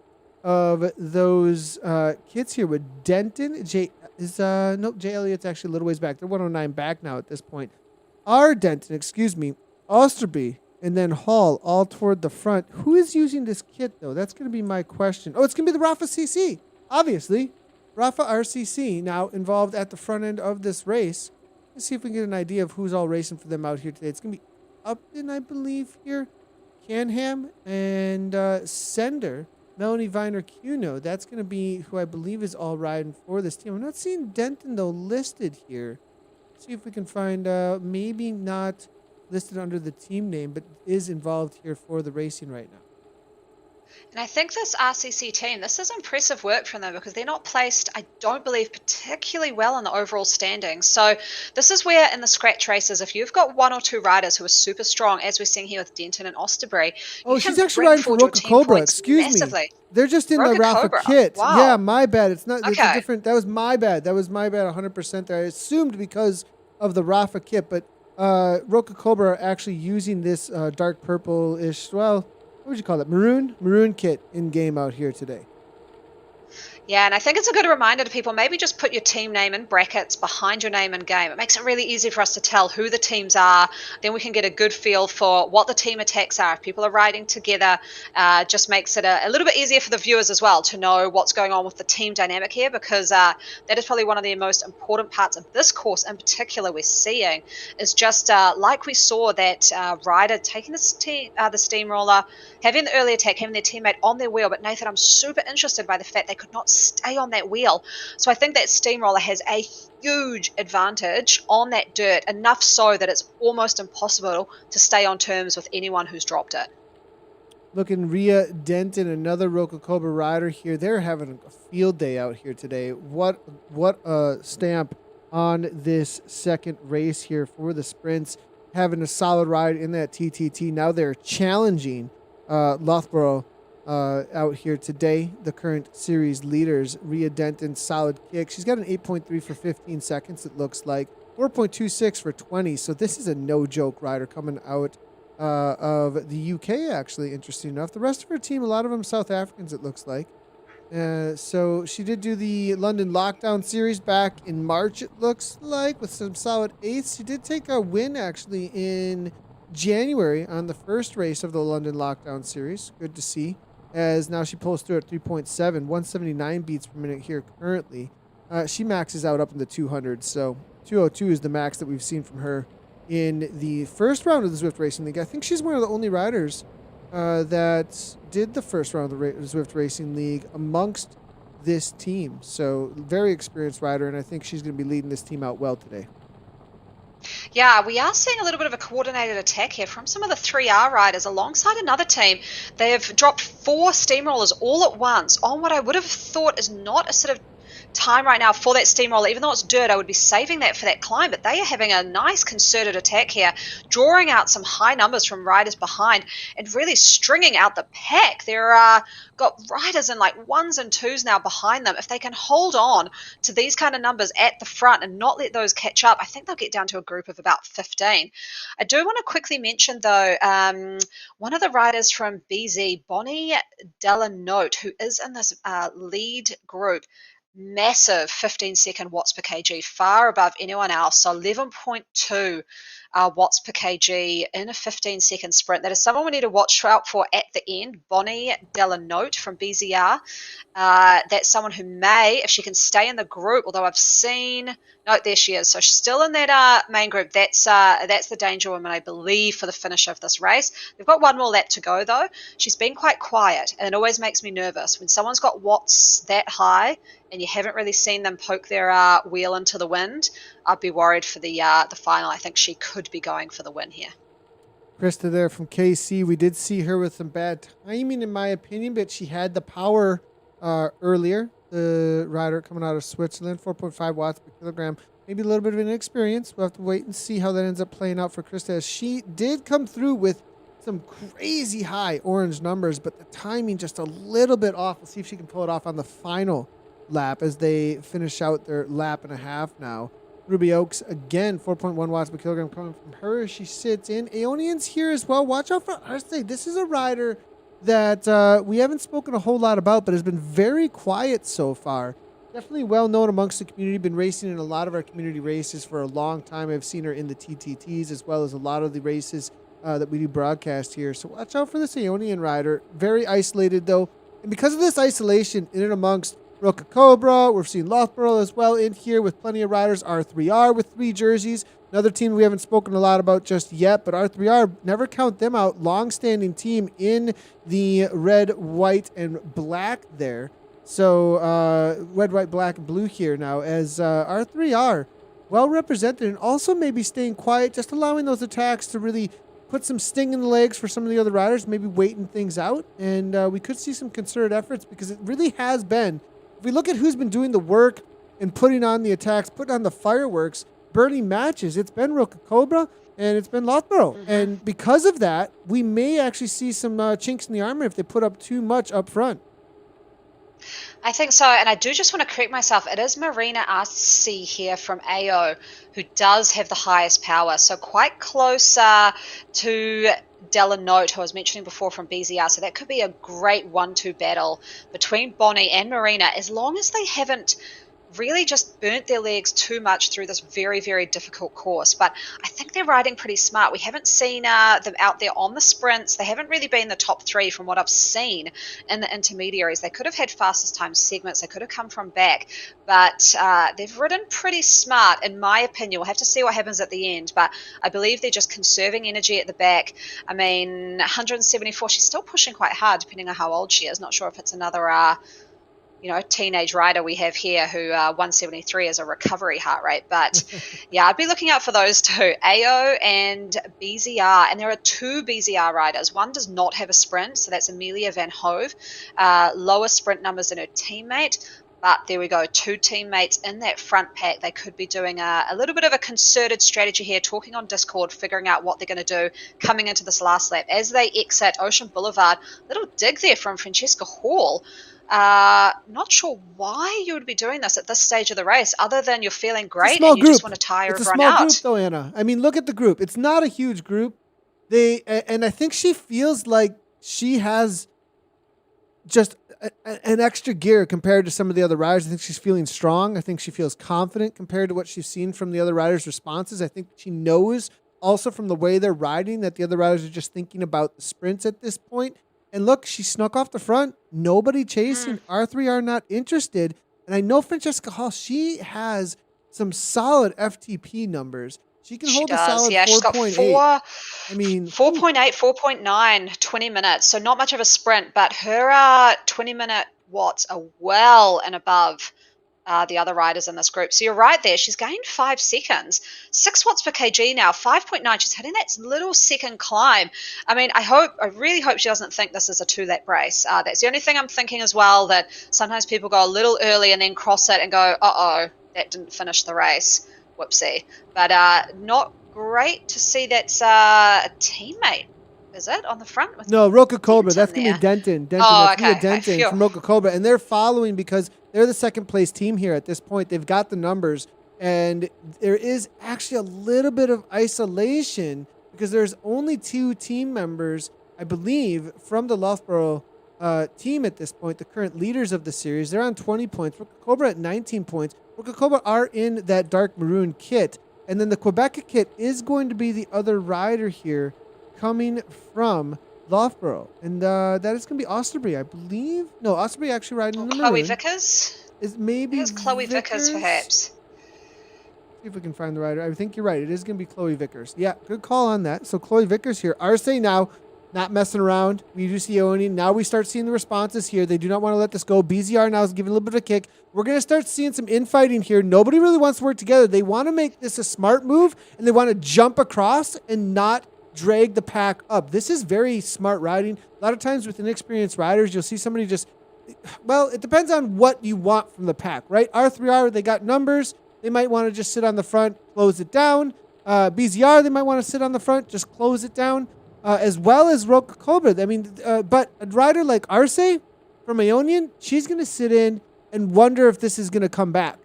S1: of those kits here with Denton. Jay Elliott's actually a little ways back. They're 109 back now at this point. Denton, Osterby, and then Hall all toward the front. Who is using this kit, though? That's going to be my question. Oh, it's going to be the Rafa CC. Obviously, Rafa RCC now involved at the front end of this race. Let's see if we can get an idea of who's all racing for them out here today. It's going to be Upton, I believe, here. Canham and Sender. Melanie Viner Cuno. That's going to be who I believe is all riding for this team. I'm not seeing Denton, though, listed here. Let's see if we can find maybe not listed under the team name, but is involved here for the racing right now.
S2: And I think this RCC team, this is impressive work from them, because they're not placed, I don't believe, particularly well in the overall standings. So this is where in the scratch races, if you've got 1 or 2 riders who are super strong, as we're seeing here with Denton and Osterbury,
S1: oh, she's actually riding for Roca Cobra. Excuse me. They're just in the Rafa kit.
S2: Wow.
S1: Yeah, my bad. It's not.
S2: Okay.
S1: It's a different. That was my bad. 100% there. I assumed because of the Rafa kit, but Roca Cobra are actually using this dark purple-ish. Well, what would you call it? Maroon kit in game out here today.
S2: Yeah, and I think it's a good reminder to people, maybe just put your team name in brackets behind your name and game. It makes it really easy for us to tell who the teams are. Then we can get a good feel for what the team attacks are. If people are riding together, just makes it a little bit easier for the viewers as well to know what's going on with the team dynamic here, because that is probably one of the most important parts of this course in particular we're seeing, is just like we saw that rider taking the steamroller, having the early attack, having their teammate on their wheel. But Nathan, I'm super interested by the fact they could not stay on that wheel. So I think that steamroller has a huge advantage on that dirt, enough so that it's almost impossible to stay on terms with anyone who's dropped it.
S1: Looking Rhea Denton, another Roca Cobra rider here. They're having a field day out here today. What a stamp on this second race here for the sprints. Having a solid ride in that TTT. Now they're challenging Loughborough out here today. The current series leaders. Rhea Denton, solid kick. She's got an 8.3 for 15 seconds, it looks like. 4.26 for 20. So this is a no-joke rider coming out of the UK, actually, interesting enough. The rest of her team, a lot of them South Africans, it looks like. So she did do the London Lockdown Series back in March, it looks like, with some solid eighths. She did take a win, actually, in January on the first race of the London Lockdown Series. Good to see, as now she pulls through at 3.7, 179 beats per minute here currently. She maxes out up in the 200s, so 202 is the max that we've seen from her in the first round of the Zwift Racing League. I think she's one of the only riders that did the first round of the Zwift Racing League amongst this team. So very experienced rider, and I think she's going to be leading this team out well today.
S2: Yeah, we are seeing a little bit of a coordinated attack here from some of the 3R riders alongside another team. They have dropped 4 steamrollers all at once on what I would have thought is not a sort of time right now for that steamroller. Even though it's dirt, I would be saving that for that climb, but they are having a nice concerted attack here, drawing out some high numbers from riders behind and really stringing out the pack. They're got riders in like 1s and 2s now behind them. If they can hold on to these kind of numbers at the front and not let those catch up, I think they'll get down to a group of about 15. I do want to quickly mention, though, one of the riders from BZ, Bonnie Delanote, who is in this lead group, massive 15-second watts per kg, far above anyone else. So 11.2 watts per kg in a 15-second sprint. That is someone we need to watch out for at the end. Bonnie Delanote from BZR. That's someone who may, if she can stay in the group, although I've seen, no, there she is. So she's still in that main group. That's the danger woman, I believe, for the finish of this race. They've got one more lap to go, though. She's been quite quiet, and it always makes me nervous when someone's got watts that high and you haven't really seen them poke their wheel into the wind. I'd be worried for the final. I think she could be going for the win here.
S1: Krista there from KC. We did see her with some bad timing, in my opinion, but she had the power earlier. The rider coming out of Switzerland, 4.5 watts per kilogram. Maybe a little bit of inexperience. We'll have to wait and see how that ends up playing out for Krista, as she did come through with some crazy high orange numbers, but the timing just a little bit off. We'll see if she can pull it off on the final lap as they finish out their lap and a half now. Ruby Oaks, again, 4.1 watts per kilogram coming from her. She sits in. Aeonian's here as well. Watch out for Arce. This is a rider that we haven't spoken a whole lot about, but has been very quiet so far. Definitely well known amongst the community. Been racing in a lot of our community races for a long time. I've seen her in the TTTs as well as a lot of the races that we do broadcast here. So watch out for this Aeonian rider. Very isolated, though. And because of this isolation in and amongst Roca Cobra, we're seeing Loughborough as well in here with plenty of riders. R3R with 3 jerseys. Another team we haven't spoken a lot about just yet, but R3R, never count them out. Long-standing team in the red, white, and black there. So red, white, black, and blue here now, as R3R well represented, and also maybe staying quiet, just allowing those attacks to really put some sting in the legs for some of the other riders, maybe waiting things out. And we could see some concerted efforts, because it really has been, if we look at who's been doing the work and putting on the attacks, putting on the fireworks, burning matches, it's been Roca Cobra and it's been Loughborough.
S2: Mm-hmm.
S1: And because of that, we may actually see some chinks in the armor if they put up too much up front.
S2: I think so, and I do just want to correct myself. It is Marina RC here from AO who does have the highest power, so quite close to Delanote, who I was mentioning before from BZR. So that could be a great 1-2 battle between Bonnie and Marina, as long as they haven't really just burnt their legs too much through this very, very difficult course. But I think they're riding pretty smart. We haven't seen them out there on the sprints. They haven't really been the top three from what I've seen in the intermediaries. They could have had fastest time segments. They could have come from back. But they've ridden pretty smart, in my opinion. We'll have to see what happens at the end. But I believe they're just conserving energy at the back. I mean, 174, she's still pushing quite hard, depending on how old she is. Not sure if it's another teenage rider we have here who 173 is a recovery heart rate. But yeah, I'd be looking out for those two, AO and BZR. And there are two BZR riders. One does not have a sprint, so that's Amelia Van Hove. Lower sprint numbers than her teammate. But there we go, two teammates in that front pack. They could be doing a little bit of a concerted strategy here, talking on Discord, figuring out what they're going to do coming into this last lap. As they exit Ocean Boulevard, little dig there from Francesca Hall. Not sure why you would be doing this at this stage of the race, other than you're feeling great and you just want to tire everyone out.
S1: It's a small group, though, Anna. I mean, look at the group. It's not a huge group. And I think she feels like she has just an extra gear compared to some of the other riders. I think she's feeling strong. I think she feels confident compared to what she's seen from the other riders' responses. I think she knows also from the way they're riding that the other riders are just thinking about the sprints at this point. And look, she snuck off the front. Nobody chasing. R3R not interested. And I know Francesca Hall, she has some solid FTP numbers. She can hold a solid 4.8.
S2: She's got 4.8, 4.9, 20 minutes. So not much of a sprint, but her 20-minute watts are well and above the other riders in this group. So you're right there. She's gained 5 seconds. 6 watts per kg now, 5.9. She's hitting that little second climb. I mean, I really hope she doesn't think this is a 2-lap race. That's the only thing I'm thinking as well, that sometimes people go a little early and then cross it and go, uh-oh, that didn't finish the race. Whoopsie. But not great to see that's a teammate. Is it on the front? With
S1: no, Roca Cobra. That's going to be Denton.
S2: Oh,
S1: that's Denton from Roca Cobra. And they're following because they're the second place team here at this point. They've got the numbers. And there is actually a little bit of isolation because there's only 2 team members, I believe, from the Loughborough team at this point, the current leaders of the series. They're on 20 points. Roca Cobra at 19 points. Roca Cobra are in that dark maroon kit. And then the Quebec kit is going to be the other rider here coming from Loughborough. And that is going to be Osterbury, I believe. No, Osterbury actually riding in the
S2: Chloe
S1: maroon.
S2: Vickers?
S1: Is maybe
S2: It's Chloe Vickers, perhaps.
S1: See if we can find the rider. I think you're right. It is going to be Chloe Vickers. Yeah, good call on that. So Chloe Vickers here. Arce now, not messing around. We do see Oni. Now we start seeing the responses here. They do not want to let this go. BZR now is giving a little bit of a kick. We're going to start seeing some infighting here. Nobody really wants to work together. They want to make this a smart move, and they want to jump across and not drag the pack up. This is very smart riding. A lot of times with inexperienced riders, you'll see somebody just, well, it depends on what you want from the pack, right? R3R, they got numbers. They might want to just sit on the front, close it down. BZR, they might want to sit on the front, just close it down, as well as Roca Cobra. I mean, but a rider like Arce from Ionian, she's going to sit in and wonder if this is going to come back.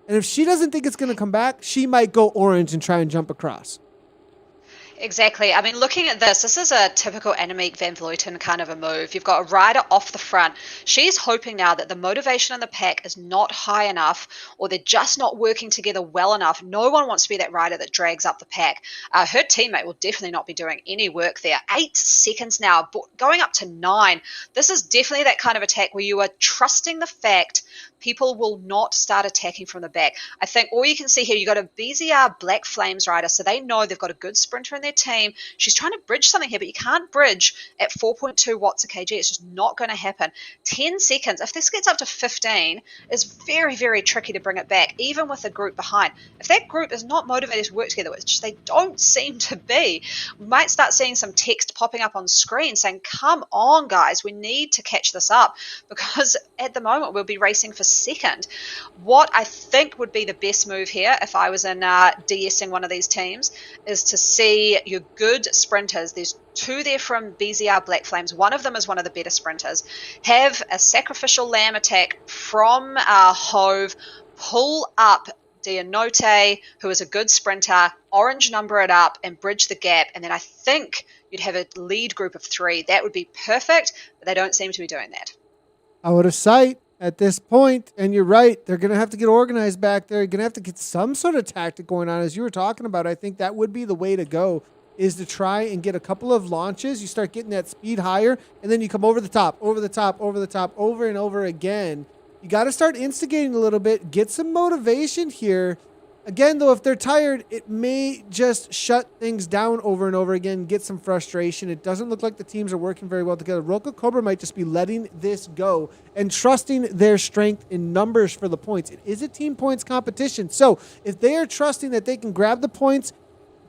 S1: And if she doesn't think it's going to come back, she might go orange and try and jump across.
S2: Exactly. I mean, looking at this is a typical Annemiek van Vleuten kind of a move. You've got a rider off the front. She's hoping now that the motivation in the pack is not high enough, or they're just not working together well enough. No one wants to be that rider that drags up the pack. Her teammate will definitely not be doing any work there. 8 seconds now, going up to 9. This is definitely that kind of attack where you are trusting the fact people will not start attacking from the back. I think all you can see here, you got a BZR Black Flames rider, so they know they've got a good sprinter in their team. She's trying to bridge something here, but you can't bridge at 4.2 watts a kg. It's just not going to happen. 10 seconds, if this gets up to 15, is very, very tricky to bring it back, even with a group behind. If that group is not motivated to work together, which they don't seem to be, we might start seeing some text popping up on screen saying, come on, guys, we need to catch this up, because at the moment we'll be racing for second. What I think would be the best move here, if I was in DSing one of these teams, is to see your good sprinters. There's 2 there from BZR Black Flames. One of them is one of the better sprinters. Have a sacrificial lamb attack from Hove, pull up Dianote, who is a good sprinter, orange number it up and bridge the gap, and then I think you'd have a lead group of 3. That would be perfect, but they don't seem to be doing that.
S1: Out of sight at this point, and you're right, they're going to have to get organized back there. You're going to have to get some sort of tactic going on, as you were talking about. I think that would be the way to go, is to try and get a couple of launches. You start getting that speed higher, and then you come over the top, over and over again. You got to start instigating a little bit, get some motivation here. Again, though, if they're tired, it may just shut things down over and over again, get some frustration. It doesn't look like the teams are working very well together. Roca Cobra might just be letting this go and trusting their strength in numbers for the points. It is a team points competition. So if they are trusting that they can grab the points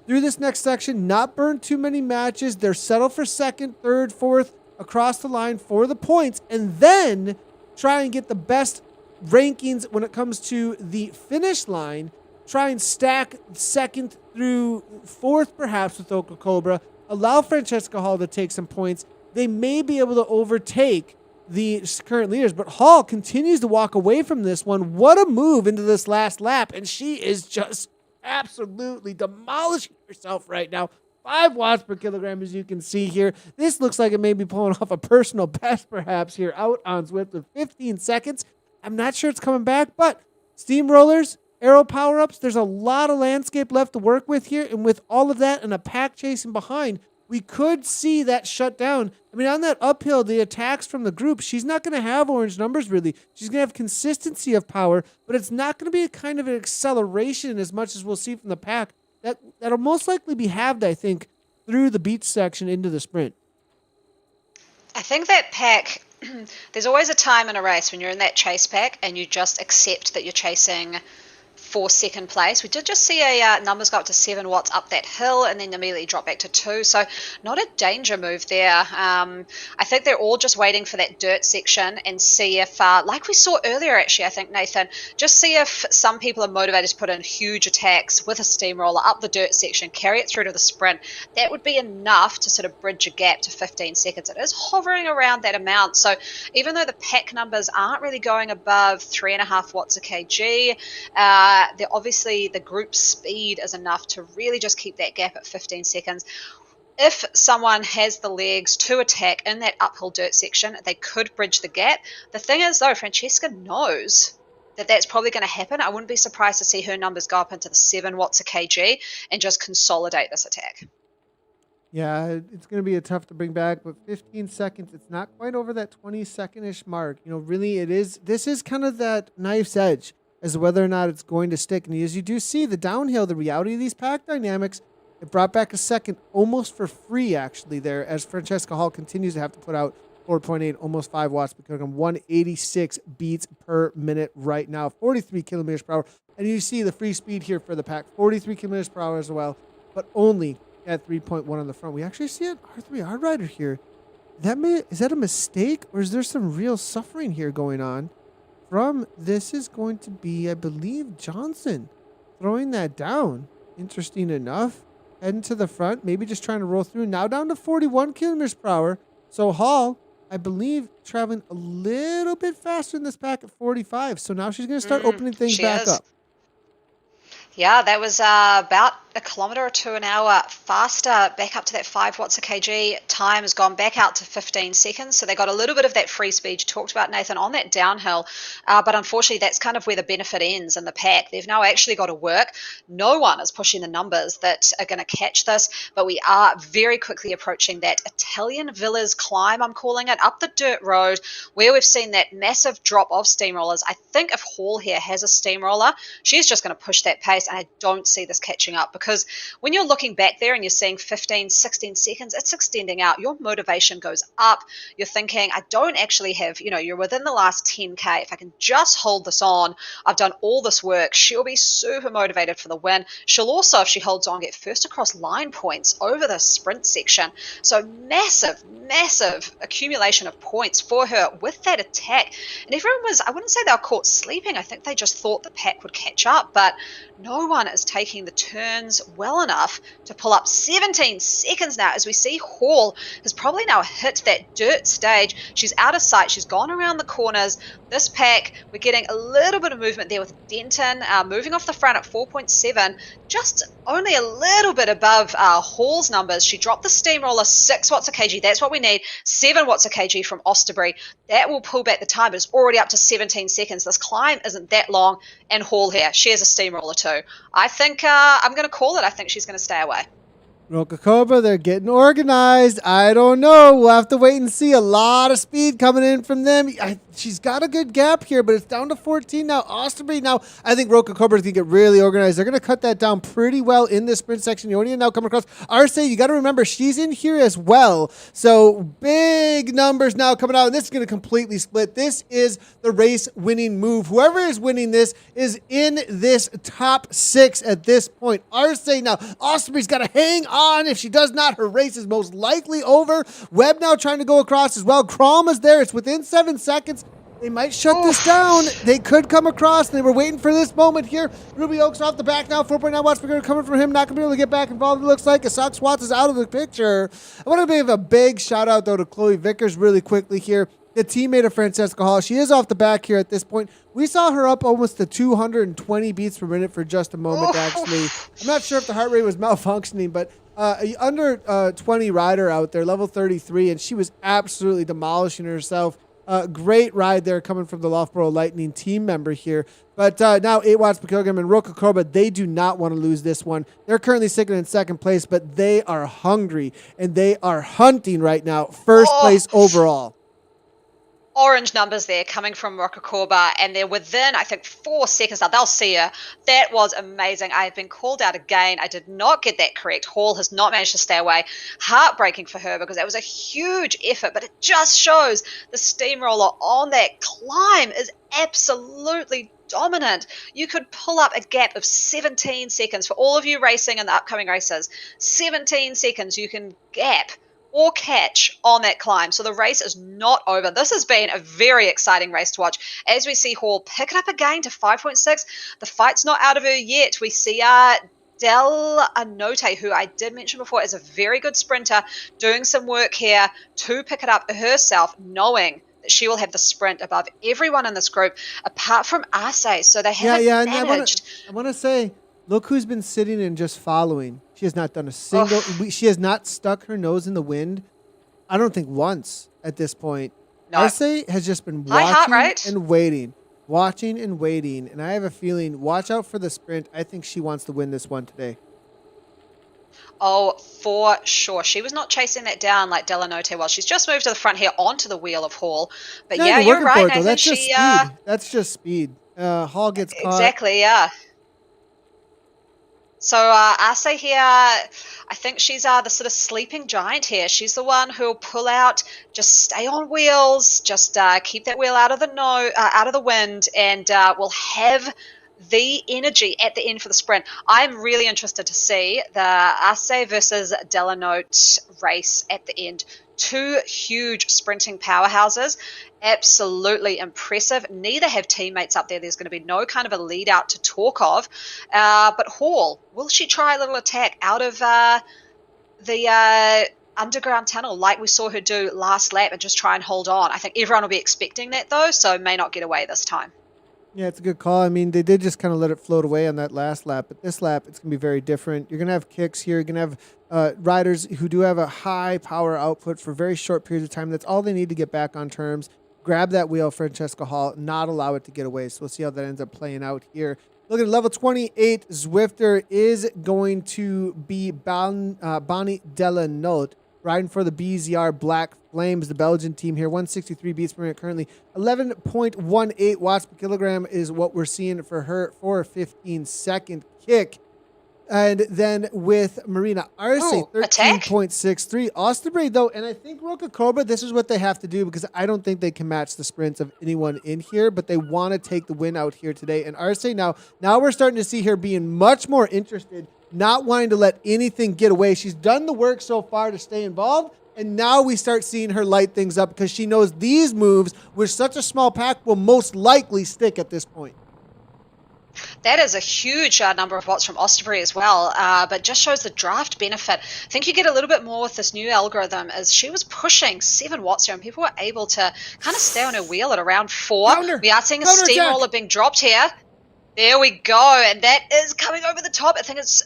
S1: through this next section, not burn too many matches, they're settled for second, third, fourth across the line for the points, and then try and get the best rankings when it comes to the finish line. Try and stack second through fourth, perhaps, with Roca Cobra. Allow Francesca Hall to take some points. They may be able to overtake the current leaders, but Hall continues to walk away from this one. What a move into this last lap, and she is just absolutely demolishing herself right now. 5 watts per kilogram, as you can see here. This looks like it may be pulling off a personal best, perhaps, here out on Zwift with 15 seconds. I'm not sure it's coming back, but steamrollers, aero power-ups, there's a lot of landscape left to work with here, and with all of that and a pack chasing behind, we could see that shut down. I mean, on that uphill, the attacks from the group, she's not going to have orange numbers, really. She's going to have consistency of power, but it's not going to be a kind of an acceleration as much as we'll see from the pack. That'll most likely be halved, I think, through the beach section into the sprint.
S2: I think that pack, there's always a time in a race when you're in that chase pack and you just accept that you're chasing for second place. We did just see numbers go up to 7 watts up that hill and then immediately drop back to 2. So not a danger move there. I think they're all just waiting for that dirt section and see if, like we saw earlier actually, I think, Nathan, just see if some people are motivated to put in huge attacks with a steamroller up the dirt section, carry it through to the sprint. That would be enough to sort of bridge a gap to 15 seconds. It is hovering around that amount. So even though the pack numbers aren't really going above 3.5 watts a kg, obviously the group speed is enough to really just keep that gap at 15 seconds. If someone has the legs to attack in that uphill dirt section, they could bridge the gap. The thing is, though, Francesca knows that that's probably going to happen. I wouldn't be surprised to see her numbers go up into the 7 watts a kg and just consolidate this attack.
S1: Yeah, it's going to be tough to bring back, but 15 seconds, it's not quite over that 20-second-ish mark. You know, really, this is kind of that knife's edge as to whether or not it's going to stick. And as you do see, the downhill, the reality of these pack dynamics, it brought back a second almost for free, actually, there, as Francesca Hall continues to have to put out 4.8, almost 5 watts per kilogram, 186 beats per minute right now, 43 kilometers per hour. And you see the free speed here for the pack, 43 kilometers per hour as well, but only at 3.1 on the front. We actually see an R3 hard rider here. Is that a mistake, or is there some real suffering here going on? This is going to be, I believe, Johnson throwing that down. Interesting enough. Heading to the front, maybe just trying to roll through. Now down to 41 kilometers per hour. So Hall, I believe, traveling a little bit faster in this pack at 45. So now she's going to start opening things back up.
S2: Yeah, that was about a kilometre or 2 an hour faster, back up to that 5 watts a kg. Time has gone back out to 15 seconds. So they got a little bit of that free speed you talked about, Nathan, on that downhill. But unfortunately, that's kind of where the benefit ends in the pack. They've now actually got to work. No one is pushing the numbers that are going to catch this, but we are very quickly approaching that Italian villas climb, I'm calling it, up the dirt road, where we've seen that massive drop of steamrollers. I think if Hall here has a steamroller, she's just going to push that pace, and I don't see this catching up, because when you're looking back there and you're seeing 15, 16 seconds, it's extending out. Your motivation goes up. You're thinking, I don't actually have, you're within the last 10K. If I can just hold this on, I've done all this work. She'll be super motivated for the win. She'll also, if she holds on, get first across line points over the sprint section. So massive accumulation of points for her with that attack. And everyone was, I wouldn't say they were caught sleeping. I think they just thought the pack would catch up, but no no one is taking the turns well enough to pull up. 17 seconds now as we see Hall has probably now hit that dirt stage. She's out of sight. She's gone around the corners. This pack, we're getting a little bit of movement there with Denton moving off the front at 4.7, just only a little bit above Hall's numbers. She dropped the steamroller 6 watts a kg. That's what we need. 7 watts a kg from Osterbury. That will pull back the time, but it's already up to 17 seconds. This climb isn't that long, and Hall here, she has a steamroller too. I think I'm going to call it. I think she's going to stay away.
S1: Rokakoba, they're getting organized. I don't know. We'll have to wait and see. A lot of speed coming in from them. She's got a good gap here, but it's down to 14 now. Osterbury now, I think Rokakoba is going to get really organized. They're going to cut that down pretty well in this sprint section. Ionia now coming across. Arce, you got to remember, she's in here as well. So big numbers now coming out, and this is going to completely split. This is the race-winning move. Whoever is winning this is in this top 6 at this point. Arce now, Osterbury's got to hang on. If she does not, her race is most likely over. Webb now trying to go across as well. Krom is there. It's within 7 seconds. They might shut this down. They could come across. They were waiting for this moment here. Ruby Oaks off the back now. 4.9 watts per meter coming from him. Not going to be able to get back involved, it looks like. Isak Swats is out of the picture. I want to give a big shout out, though, to Chloe Vickers really quickly here. The teammate of Francesca Hall. She is off the back here at this point. We saw her up almost to 220 beats per minute for just a moment, actually. I'm not sure if the heart rate was malfunctioning, but under 20 rider out there, level 33, and she was absolutely demolishing herself. Great ride there coming from the Loughborough Lightning team member here. But now 8 watts per kilogram and Rokakoba, they do not want to lose this one. They're currently sitting in second place, but they are hungry and they are hunting right now. First place overall.
S2: Orange numbers there coming from Rokakoba, and they're within, I think, 4 seconds now. They'll see her. That was amazing. I have been called out again. I did not get that correct. Hall has not managed to stay away. Heartbreaking for her because that was a huge effort, but it just shows the steamroller on that climb is absolutely dominant. You could pull up a gap of 17 seconds for all of you racing in the upcoming races. 17 seconds you can gap or catch on that climb. So the race is not over. This has been a very exciting race to watch. As we see Hall pick it up again to 5.6. The fight's not out of her yet. We see Del Anote, who I did mention before is a very good sprinter, doing some work here to pick it up herself, knowing that she will have the sprint above everyone in this group, apart from Arce. So they haven't managed.
S1: I want to say, look who's been sitting and just following. She has not done a single. She has not stuck her nose in the wind. I don't think once at this point. No. Arce has just been watching and waiting, and I have a feeling. Watch out for the sprint. I think she wants to win this one today.
S2: Oh, for sure. She was not chasing that down like Delanote was. She's just moved to the front here onto the wheel of Hall. But yeah, you're right.
S1: Nathan. That's just speed. That's just speed. Hall gets caught.
S2: Exactly. Yeah. So Arce here, I think she's the sort of sleeping giant here. She's the one who'll pull out, just stay on wheels, just keep that wheel out of the wind, and will have the energy at the end for the sprint. I'm really interested to see the Arce versus Delanote race at the end. 2 huge sprinting powerhouses. Absolutely impressive. Neither have teammates up there. There's going to be no kind of a lead out to talk of. But Hall, will she try a little attack out of the underground tunnel like we saw her do last lap and just try and hold on? I think everyone will be expecting that though, so may not get away this time.
S1: Yeah, it's a good call. I mean, they did just kind of let it float away on that last lap, but this lap, it's going to be very different. You're going to have kicks here. You're going to have riders who do have a high power output for very short periods of time. That's all they need to get back on terms. Grab that wheel, Francesca Hall, not allow it to get away. So we'll see how that ends up playing out here. Look at level 28, Zwifter is going to be Bonnie Delanote, riding for the BZR Black Flames, the Belgian team here. 163 beats per minute currently. 11.18 watts per kilogram is what we're seeing for her for a 15-second kick. And then with Marina Arce, 13.63. Osterbury, though, and I think Rokakoba, this is what they have to do because I don't think they can match the sprints of anyone in here, but they want to take the win out here today. And Arce, now we're starting to see her being much more interested, not wanting to let anything get away. She's done the work so far to stay involved, and now we start seeing her light things up because she knows these moves with such a small pack will most likely stick at this point.
S2: That is a huge number of watts from Osterbury as well, but just shows the draft benefit. I think you get a little bit more with this new algorithm as she was pushing 7 watts here, and people were able to kind of stay on her wheel at around 4. We are seeing a steamroller being dropped here. There we go, and that is coming over the top. I think it's,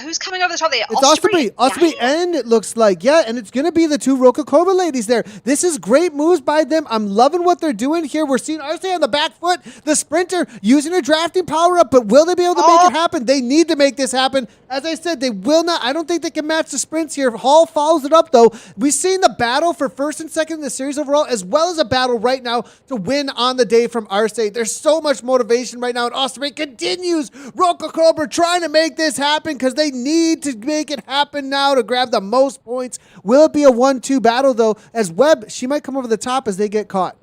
S2: who's coming over the top there?
S1: It's Osterbury, and it looks like, yeah, and it's going to be the 2 Roca-Coba ladies there. This is great moves by them. I'm loving what they're doing here. We're seeing Arce on the back foot, the sprinter using her drafting power up, but will they be able to make it happen? They need to make this happen. As I said, they will not. I don't think they can match the sprints here. Hall follows it up, though. We've seen the battle for first and second in the series overall, as well as a battle right now to win on the day from Arce. There's so much motivation right now, and Osterbury continues. Roca-Coba trying to make this happen because they need to make it happen now to grab the most points. Will it be a 1-2 battle, though, as Webb, she might come over the top as they get caught.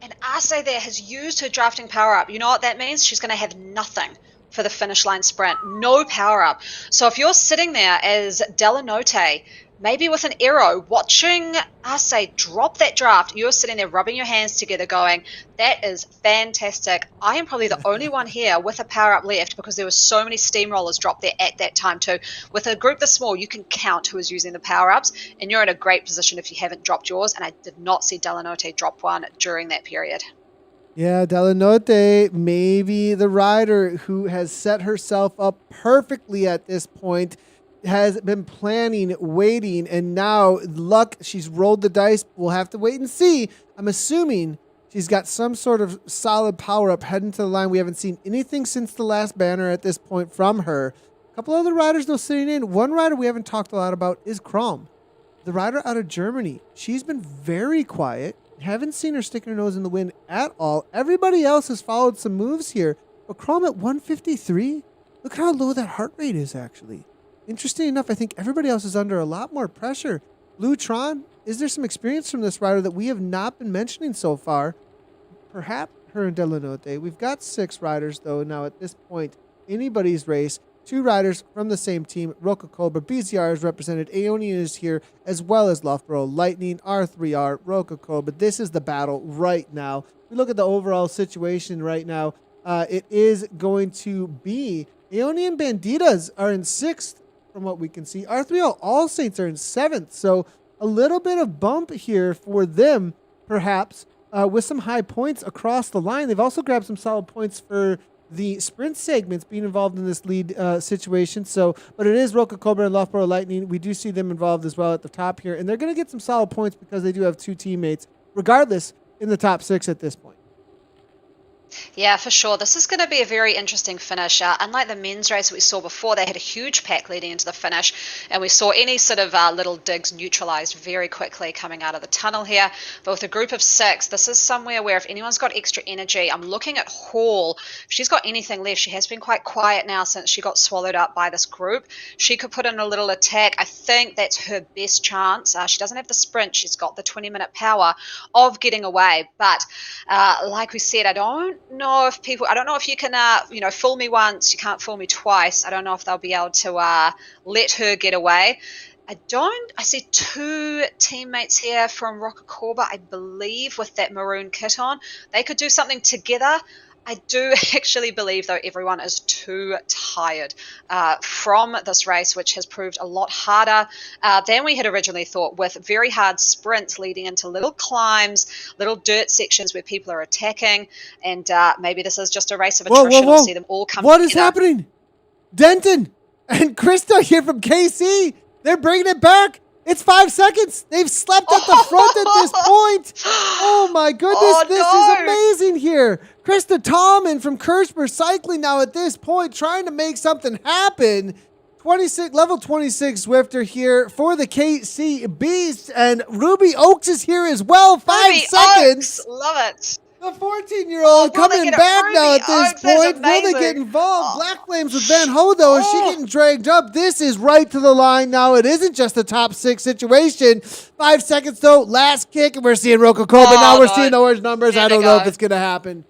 S2: And Arce there has used her drafting power up. You know what that means? She's going to have nothing for the finish line sprint. No power up. So if you're sitting there as Delanote, maybe with an arrow, watching Arce drop that draft, you're sitting there rubbing your hands together going, that is fantastic. I am probably the only one here with a power up left because there were so many steamrollers dropped there at that time too. With a group this small, you can count who is using the power ups, and you're in a great position if you haven't dropped yours, and I did not see Delanote drop one during that period.
S1: Yeah, Delanote, maybe the rider who has set herself up perfectly at this point, has been planning, waiting, and now luck, she's rolled the dice. We'll have to wait and see. I'm assuming she's got some sort of solid power up heading to the line. We haven't seen anything since the last banner at this point from her. A couple other riders, though, sitting in. One rider we haven't talked a lot about is Krom, the rider out of Germany. She's been very quiet. Haven't seen her sticking her nose in the wind at all. Everybody else has followed some moves here. But Krom at 153, look how low that heart rate is, actually. Interesting enough, I think everybody else is under a lot more pressure. Blue Tron, is there some experience from this rider that we have not been mentioning so far? Perhaps her and Delanote. We've got 6 riders, though, now at this point. Anybody's race. 2 riders from the same team. Roca-Coba, BCR is represented. Aeonian is here, as well as Loughborough Lightning, R3R, Roca-Coba. This is the battle right now. We look at the overall situation right now. It is going to be Aeonian Banditas are in 6th from what we can see. R3R All Saints are in 7th. So a little bit of bump here for them, perhaps, with some high points across the line. They've also grabbed some solid points for the sprint segments being involved in this lead situation. So, but it is Roca-Coba and Loughborough Lightning. We do see them involved as well at the top here, and they're going to get some solid points because they do have 2 teammates, regardless, in the top 6 at this point.
S2: Yeah, for sure. This is going to be a very interesting finish. Unlike the men's race we saw before, they had a huge pack leading into the finish, and we saw any sort of little digs neutralized very quickly coming out of the tunnel here. But with a group of 6, this is somewhere where if anyone's got extra energy, I'm looking at Hall. If she's got anything left, she has been quite quiet now since she got swallowed up by this group. She could put in a little attack. I think that's her best chance. She doesn't have the sprint. She's got the 20-minute power of getting away. But like we said, I don't know if you can, fool me once, you can't fool me twice. I don't know if they'll be able to let her get away. I see 2 teammates here from Roca-Coba, I believe, with that maroon kit on. They could do something together. I do actually believe, though, everyone is too tired from this race, which has proved a lot harder than we had originally thought, with very hard sprints leading into little climbs, little dirt sections where people are attacking, and maybe this is just a race of attrition. We'll see them all come
S1: What
S2: together.
S1: is happening? Denton and Krista here from KC, they're bringing it back. It's 5 seconds. They've slept at the front at this point. Oh, my goodness. This is amazing here. Krista Tallman from Kirchberg Cycling now at this point trying to make something happen. Level 26 Zwifter here for the KC Beast. And Ruby Oaks is here as well. 5 seconds.
S2: Oaks. Love it.
S1: The 14-year-old coming back now at this point. Will they get involved? Black Flames with Van Hodo. Is she getting dragged up? This is right to the line now. It isn't just a top 6 situation. 5 seconds, though. Last kick, and we're seeing Roca-Coba. Now we're seeing orange numbers. I don't know if it's going to happen.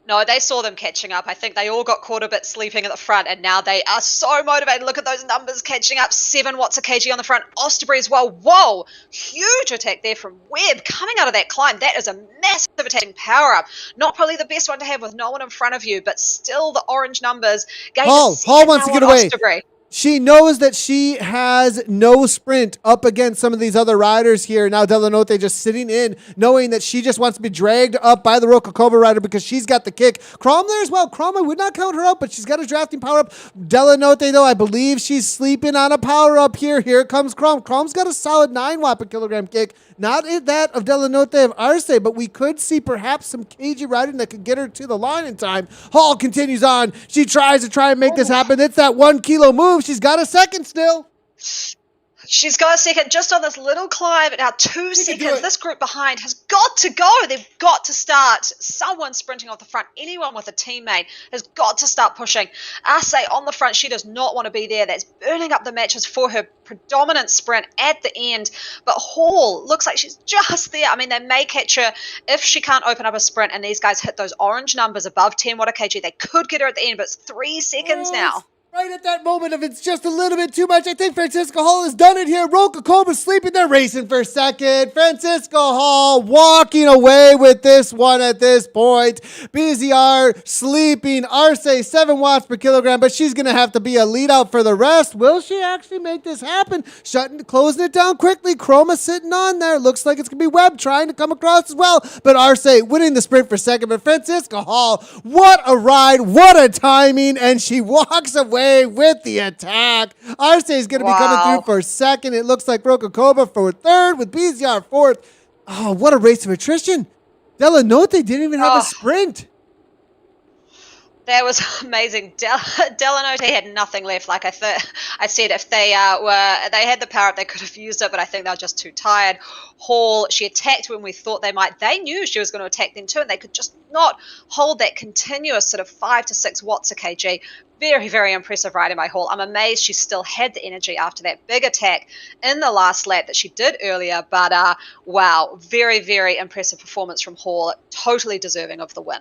S2: No, they saw them catching up. I think they all got caught a bit sleeping at the front, and now they are so motivated. Look at those numbers catching up. 7 watts a kg on the front. Osterbury as well. Whoa, huge attack there from Webb coming out of that climb. That is a massive attacking power up. Not probably the best one to have with no one in front of you, but still the orange numbers.
S1: Hall wants to get away.
S2: Osterbury.
S1: She knows that she has no sprint up against some of these other riders here. Now Delanote just sitting in, knowing that she just wants to be dragged up by the Rokakova rider because she's got the kick. Crom there as well. Crom, I would not count her out, but she's got a drafting power up. Delanote, though, I believe she's sleeping on a power up here. Here comes Crom. Crom's got a solid 9 watt per kilogram kick. Not that of Delanote of Arce, but we could see perhaps some cagey riding that could get her to the line in time. Hall continues on. She tries to try and make this happen. It's that 1 kilo move. She's got a second still.
S2: She's got a second just on this little climb. Now 2 seconds. This group behind has got to go. They've got to start. Someone sprinting off the front. Anyone with a teammate has got to start pushing. Arce on the front. She does not want to be there. That's burning up the matches for her predominant sprint at the end. But Hall looks like she's just there. I mean, they may catch her if she can't open up a sprint and these guys hit those orange numbers above 10 watt a kg. They could get her at the end, but it's 3 seconds now.
S1: Right at that moment, if it's just a little bit too much, I think Francisco Hall has done it here. Rokakova's sleeping there, racing for second. Francisco Hall walking away with this one at this point. BZR sleeping. Arce, 7 watts per kilogram, but she's going to have to be a lead out for the rest. Will she actually make this happen? Closing it down quickly. Chroma sitting on there. Looks like it's going to be Webb trying to come across as well, but Arce winning the sprint for second. But Francisco Hall, what a ride, what a timing, and she walks away with the attack. Arce is going to be coming through for second. It looks like Rokakova for third with BZR fourth. Oh, what a race of attrition. Delanote didn't even have a sprint.
S2: That was amazing. Delanote had nothing left. Like I said, if they had the power up, they could have used it, but I think they were just too tired. Hall, she attacked when we thought they might. They knew she was going to attack them too, and they could just not hold that continuous sort of 5 to 6 watts a kg. Very, very impressive riding by Hall. I'm amazed she still had the energy after that big attack in the last lap that she did earlier. But wow, very, very impressive performance from Hall. Totally deserving of the win.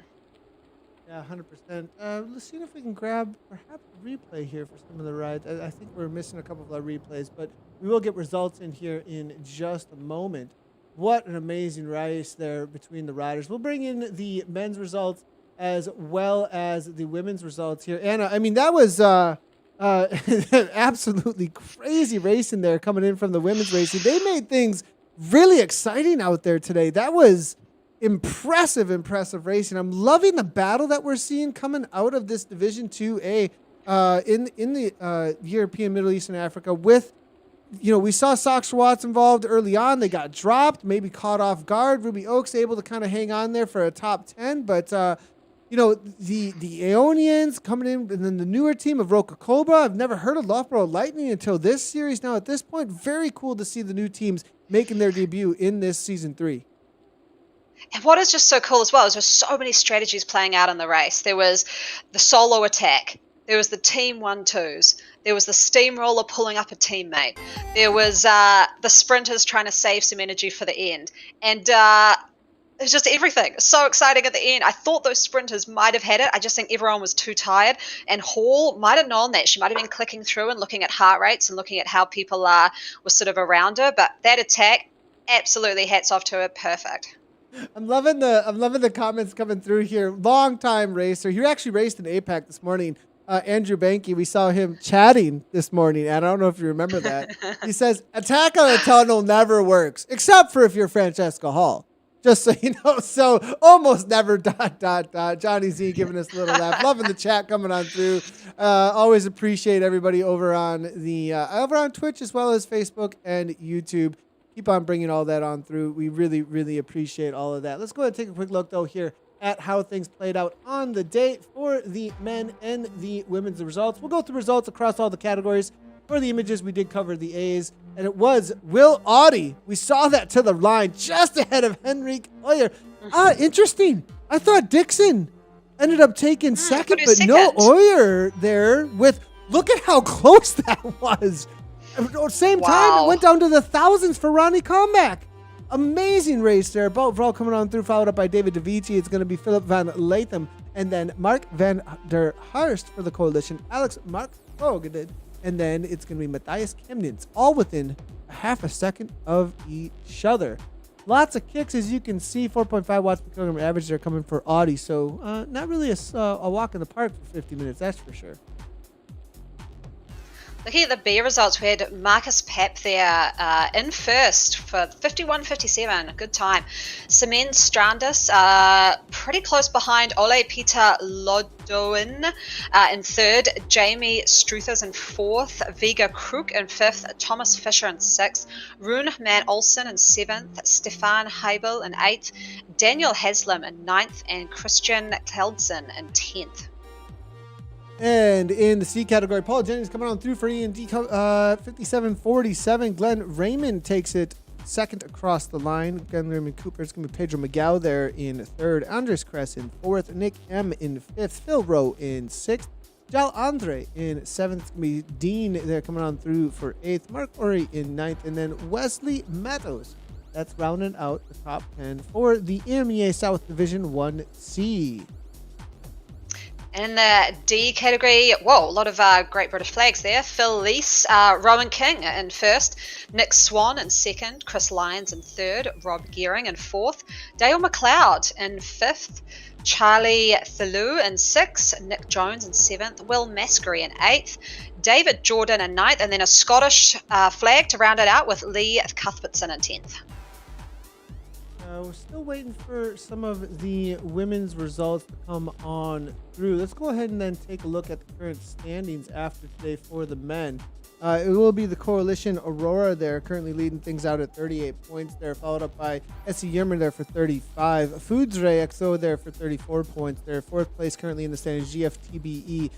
S1: Yeah, 100%. Let's see if we can grab perhaps a replay here for some of the rides. I think we're missing a couple of our replays, but we will get results in here in just a moment. What an amazing race there between the riders. We'll bring in the men's results as well as the women's results here. Anna, I mean, that was absolutely crazy racing there coming in from the women's racing. They made things really exciting out there today. That was impressive racing. I'm loving the battle that we're seeing coming out of this Division 2A in the European, Middle East, and Africa with, you know, we saw Sox Watts involved early on. They got dropped, maybe caught off guard. Ruby Oaks able to kind of hang on there for a top 10, but you know, the Aeonians coming in, and then the newer team of Rokakova. I've never heard of Loughborough Lightning until this series. Now at this point, very cool to see the new teams making their debut in this season 3.
S2: And what is just so cool as well is there's so many strategies playing out in the race. There was the solo attack. There was the team 1-2s. There was the steamroller pulling up a teammate. There was the sprinters trying to save some energy for the end. And it's just everything. So exciting at the end. I thought those sprinters might have had it. I just think everyone was too tired. And Hall might have known that. She might have been clicking through and looking at heart rates and looking at how people were sort of around her. But that attack, absolutely hats off to her. Perfect.
S1: I'm loving the comments coming through here. Long time racer. He actually raced in APAC this morning. Andrew Banky, we saw him chatting this morning, and I don't know if you remember that. He says, attack on a tunnel never works, except for if you're Francesca Hall. Just so you know, so almost never ... Johnny Z giving us a little laugh. Loving the chat coming on through. Always appreciate everybody over on Twitch as well as Facebook and YouTube. Keep on bringing all that on through. We really, really appreciate all of that. Let's go ahead and take a quick look, though, here at how things played out on the day for the men and the women's results. We'll go through results across all the categories. For the images, we did cover the A's, and it was Will Audie. We saw that to the line just ahead of Henrik Oyer. Interesting. I thought Dixon ended up taking second, but no Oyer there with, look at how close that was. Same time, it went down to the thousands for Ronnie Comeback. Amazing race there. Boat Vrel coming on through, followed up by David DeVici. It's going to be Philip Van Latham and then Mark Van der Harst for the coalition. Alex Mark Foged. And then it's going to be Matthias Chemnitz, all within a half a second of each other. Lots of kicks, as you can see. 4.5 watts per kilogram average. They're coming for Audi. So not really a walk in the park for 50 minutes, that's for sure.
S2: Looking at the B results, we had Marcus Pep there in first for 51.57, good time. Semen Strandis pretty close behind Ole Peter Lodoin in third, Jamie Struthers in fourth, Vega Kruk in fifth, Thomas Fisher in sixth, Rune Man Olsen in seventh, Stefan Heibel in eighth, Daniel Haslam in ninth, and Christian Keldsen in 10th.
S1: And in the C category, Paul Jennings coming on through for E&D 57.47. Glenn Raymond takes it second across the line. Glenn Raymond Cooper. It's going to be Pedro Miguel there in third. Andres Kress in fourth. Nick M in fifth. Phil Rowe in sixth. Jal Andre in seventh. It's going to be Dean there coming on through for eighth. Mark Ori in ninth. And then Wesley Meadows. That's rounding out the top 10 for the EMEA South Division 1C.
S2: And in the D category, whoa, a lot of great British flags there. Phil Lees, Rowan King in first, Nick Swan in second, Chris Lyons in third, Rob Gearing in fourth, Dale McLeod in fifth, Charlie Thalou in sixth, Nick Jones in seventh, Will Maskery in eighth, David Jordan in ninth, and then a Scottish flag to round it out with Lee Cuthbertson in 10th.
S1: We're still waiting for some of the women's results to come on through. Let's go ahead and then take a look at the current standings after today for the men. It will be the Coalition Aurora there, currently leading things out at 38 points there, followed up by SC Yermer there for 35. Foodsray XO there for 34 points there. Fourth place currently in the standings, GFTBE.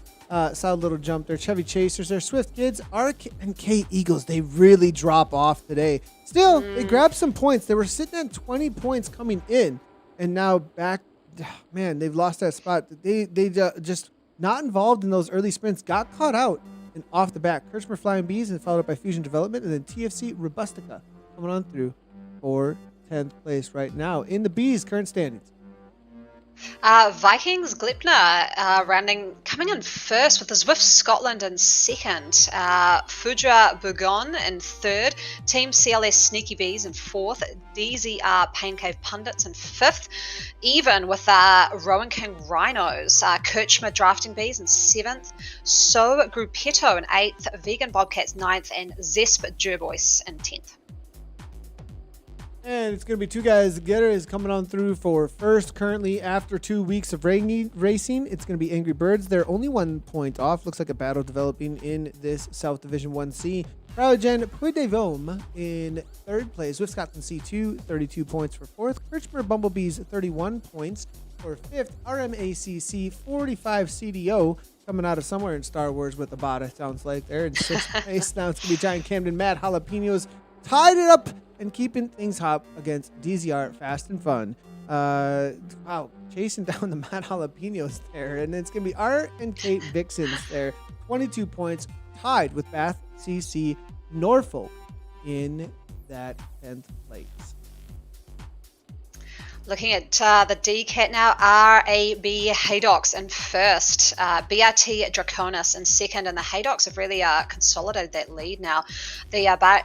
S1: Solid little jump there. Chevy Chasers there. Swift Kids, RK and K Eagles. They really drop off today. Still, they grabbed some points. They were sitting at 20 points coming in, and now back. Man, they've lost that spot. They just not involved in those early sprints. Got caught out and off the back. Kirchner Flying Bees and followed up by Fusion Development, and then TFC Robustica coming on through for 10th place right now in the Bees current standings.
S2: Vikings Glepner coming in first with the Zwift Scotland in second, Fudra Burgon in third, Team CLS Sneaky Bees in fourth, DZR Pain Cave Pundits in fifth, even with Rowan King Rhinos, Kirchner Drafting Bees in seventh, So Gruppetto in eighth, Vegan Bobcats ninth, and Zesp Jerbois in 10th.
S1: And it's going to be two guys. Getter is coming on through for first currently after 2 weeks of racing. It's going to be Angry Birds. They're only 1 point off. Looks like a battle developing in this South Division 1C. Cryogen Puydevome in third place. With Scotland C2, 32 points for fourth. Kirchner Bumblebees, 31 points for fifth. RMACC, 45 CDO. Coming out of somewhere in Star Wars with the bot, it sounds like. They're in sixth place. Now it's going to be Giant Camden Mad Jalapenos. Tied it up and keeping things hot against DZR Fast and Fun. Wow, chasing down the Mad Jalapenos there. And it's going to be R and Kate Vixens there. 22 points, tied with Bath CC Norfolk in that 10th place.
S2: Looking at the DCAT now, RAB Haydocks in first, BRT Draconis in second, and the Haydocks have really consolidated that lead now. The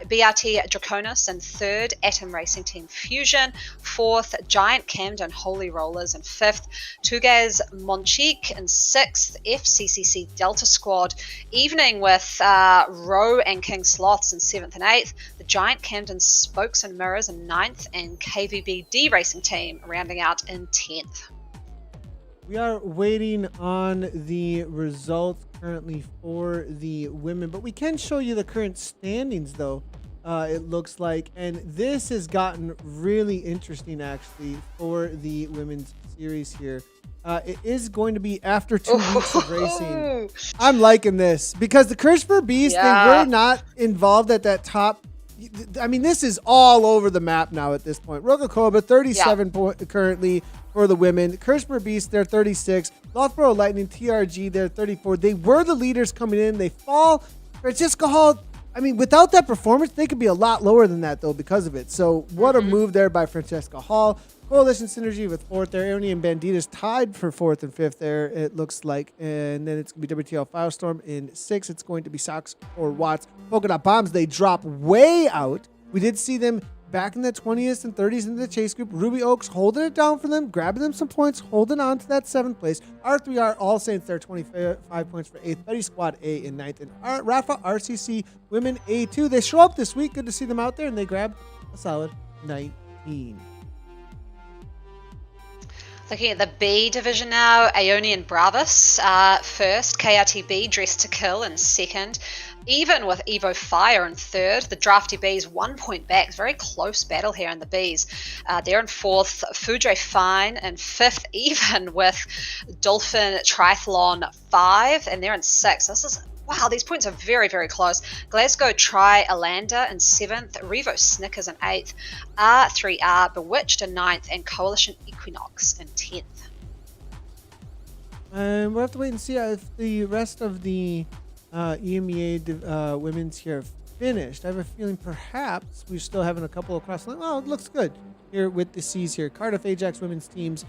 S2: BRT Draconis in third, Atom Racing Team Fusion, fourth, Giant Camden Holy Rollers in fifth, Tugaz Monchique in sixth, FCCC Delta Squad, evening with Roe and King Sloths in seventh and eighth, the Giant Camden Spokes and Mirrors in ninth, and KVB D Racing Team rounding out in 10th.
S1: We are waiting on the results currently for the women, but we can show you the current standings though, it looks like. And this has gotten really interesting actually for the women's series here. It is going to be after 2 weeks of racing. I'm liking this because the Kirchner Beast, they were not involved at that top. I mean, this is all over the map now at this point. Roca Cobra, 37 currently for the women. Kirchner Beast, they're 36. Loughborough Lightning, TRG, they're 34. They were the leaders coming in. They fall. Francisco Hall I mean, without that performance, they could be a lot lower than that, though, because of it. So, what a
S2: Hmm.
S1: move there by Francesca Hall. Coalition Synergy with fourth there. Aoni and Banditas tied for fourth and fifth there, it looks like. And then it's going to be WTL Firestorm in sixth. It's going to be Sox or Watts. Polka Dot Bombs, they drop way out. We did see them back in the 20th and 30s in the chase group. Ruby Oaks holding it down for them, grabbing them some points, holding on to that seventh place. R3R All Saints there, 25 points for eighth. Betty Squad A in ninth. And Rafa RCC Women A2. They show up this week. Good to see them out there, and they grab a solid 19.
S2: Looking at the B division now, Aoni and Bravos first, KRTB Dressed to Kill in second, even with Evo Fire in third. The Drafty Bees 1 point back. It's a very close battle here in the Bees. They're in fourth, Fujay Fine in fifth, even with Dolphin Triathlon 5, and they're in sixth. Wow, these points are very, very close. Glasgow Tri Alanda in seventh, Revo Snickers in eighth, R3R Bewitched in ninth, and Coalition Equinox in 10th.
S1: And we'll have to wait and see if the rest of the EMEA women's here have finished. I have a feeling perhaps we're still having a couple across the line. Oh, it looks good here with the C's here. Cardiff Ajax women's teams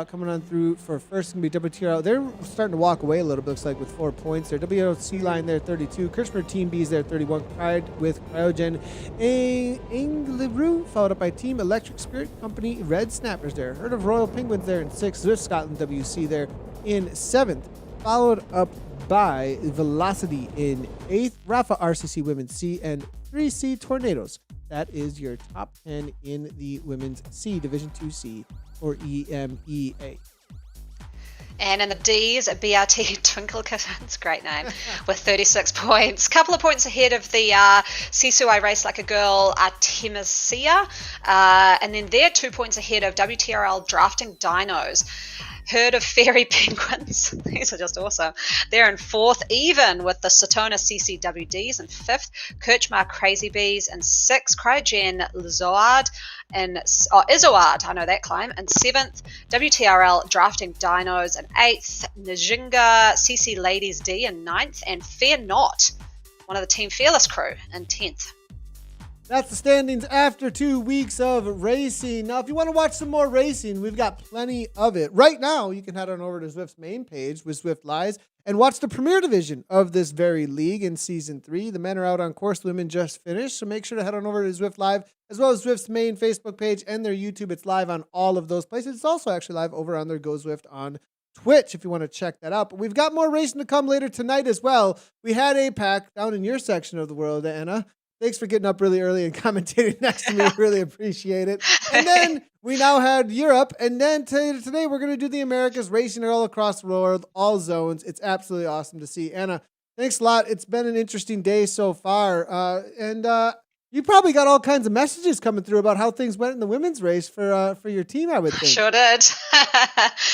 S1: coming on through for first. Going to be WTRL. They're starting to walk away a little bit, looks like, with 4 points there. WLC line there, 32. Kirchner Team B's there, 31. Pride with Cryogen. Angleroo, followed up by Team Electric Spirit Company, Red Snappers there. Herd of Royal Penguins there in 6th. Zwift Scotland WC there in 7th. Followed up by Velocity in 8th. Rafa RCC Women's C and 3C Tornadoes. That is your top 10 in the Women's C, Division 2C, or EMEA.
S2: And in the D's, BRT Twinkle Kittens, great name, with 36 points. Couple of points ahead of the Sisu I Race Like a Girl, Artemisia. And then they're 2 points ahead of WTRL Drafting Dinos. Herd of Fairy Penguins. These are just awesome. They're in fourth, even with the Satona CCWDs in fifth, Kirchmar Crazy Bees in sixth, Cryogen Lizoard and Izoard, I know that climb, in seventh, WTRL Drafting Dinos in eighth, Njinga CC Ladies D in ninth, and Fear Not, one of the Team Fearless crew, in 10th.
S1: That's the standings after 2 weeks of racing. Now, if you want to watch some more racing, we've got plenty of it. Right now, you can head on over to Zwift's main page with Zwift Lies and watch the premier division of this very league in Season 3. The men are out on course. The women just finished. So make sure to head on over to Zwift Live, as well as Zwift's main Facebook page and their YouTube. It's live on all of those places. It's also actually live over on their Go Zwift on Twitch if you want to check that out. But we've got more racing to come later tonight as well. We had APAC down in your section of the world, Anna. Thanks for getting up really early and commentating next to me. Really appreciate it. And then we now had Europe. And then today we're going to do the Americas, racing all across the world, all zones. It's absolutely awesome to see. Anna, thanks a lot. It's been an interesting day so far. And you probably got all kinds of messages coming through about how things went in the women's race for your team, I would think.
S2: Sure did.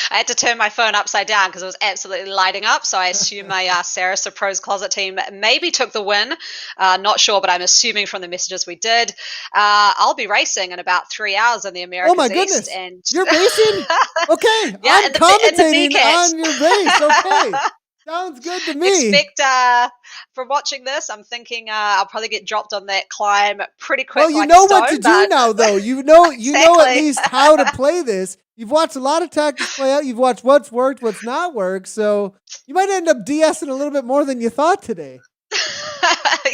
S2: I had to turn my phone upside down because it was absolutely lighting up. So I assume my Sarasa Pros Closet team maybe took the win. Not sure, but I'm assuming from the messages we did. I'll be racing in about 3 hours in the Americas.
S1: Oh my goodness!
S2: East, and
S1: you're racing? Okay,
S2: yeah,
S1: I'm commentating on your race. Okay. Sounds good to me.
S2: Expect from watching this, I'm thinking I'll probably get dropped on that climb pretty quick.
S1: Well, you
S2: like
S1: know
S2: a stone,
S1: what to do now, though. You know
S2: Exactly.
S1: at least how to play this. You've watched a lot of tactics play out. You've watched what's worked, what's not worked. So you might end up DSing a little bit more than you thought today.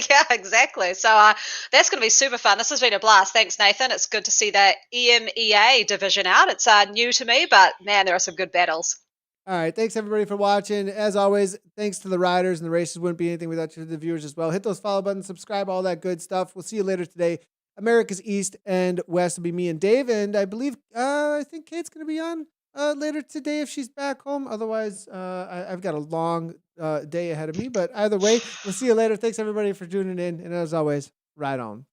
S2: Yeah, exactly. So that's going to be super fun. This has been a blast. Thanks, Nathan. It's good to see the EMEA division out. It's new to me, but man, there are some good battles.
S1: All right. Thanks, everybody, for watching. As always, thanks to the riders and the races. Wouldn't be anything without you, the viewers, as well. Hit those follow buttons, subscribe, all that good stuff. We'll see you later today. America's East and West will be me and Dave. And I believe, I think Kate's going to be on later today if she's back home. Otherwise, I've got a long day ahead of me. But either way, we'll see you later. Thanks, everybody, for tuning in. And as always, ride on.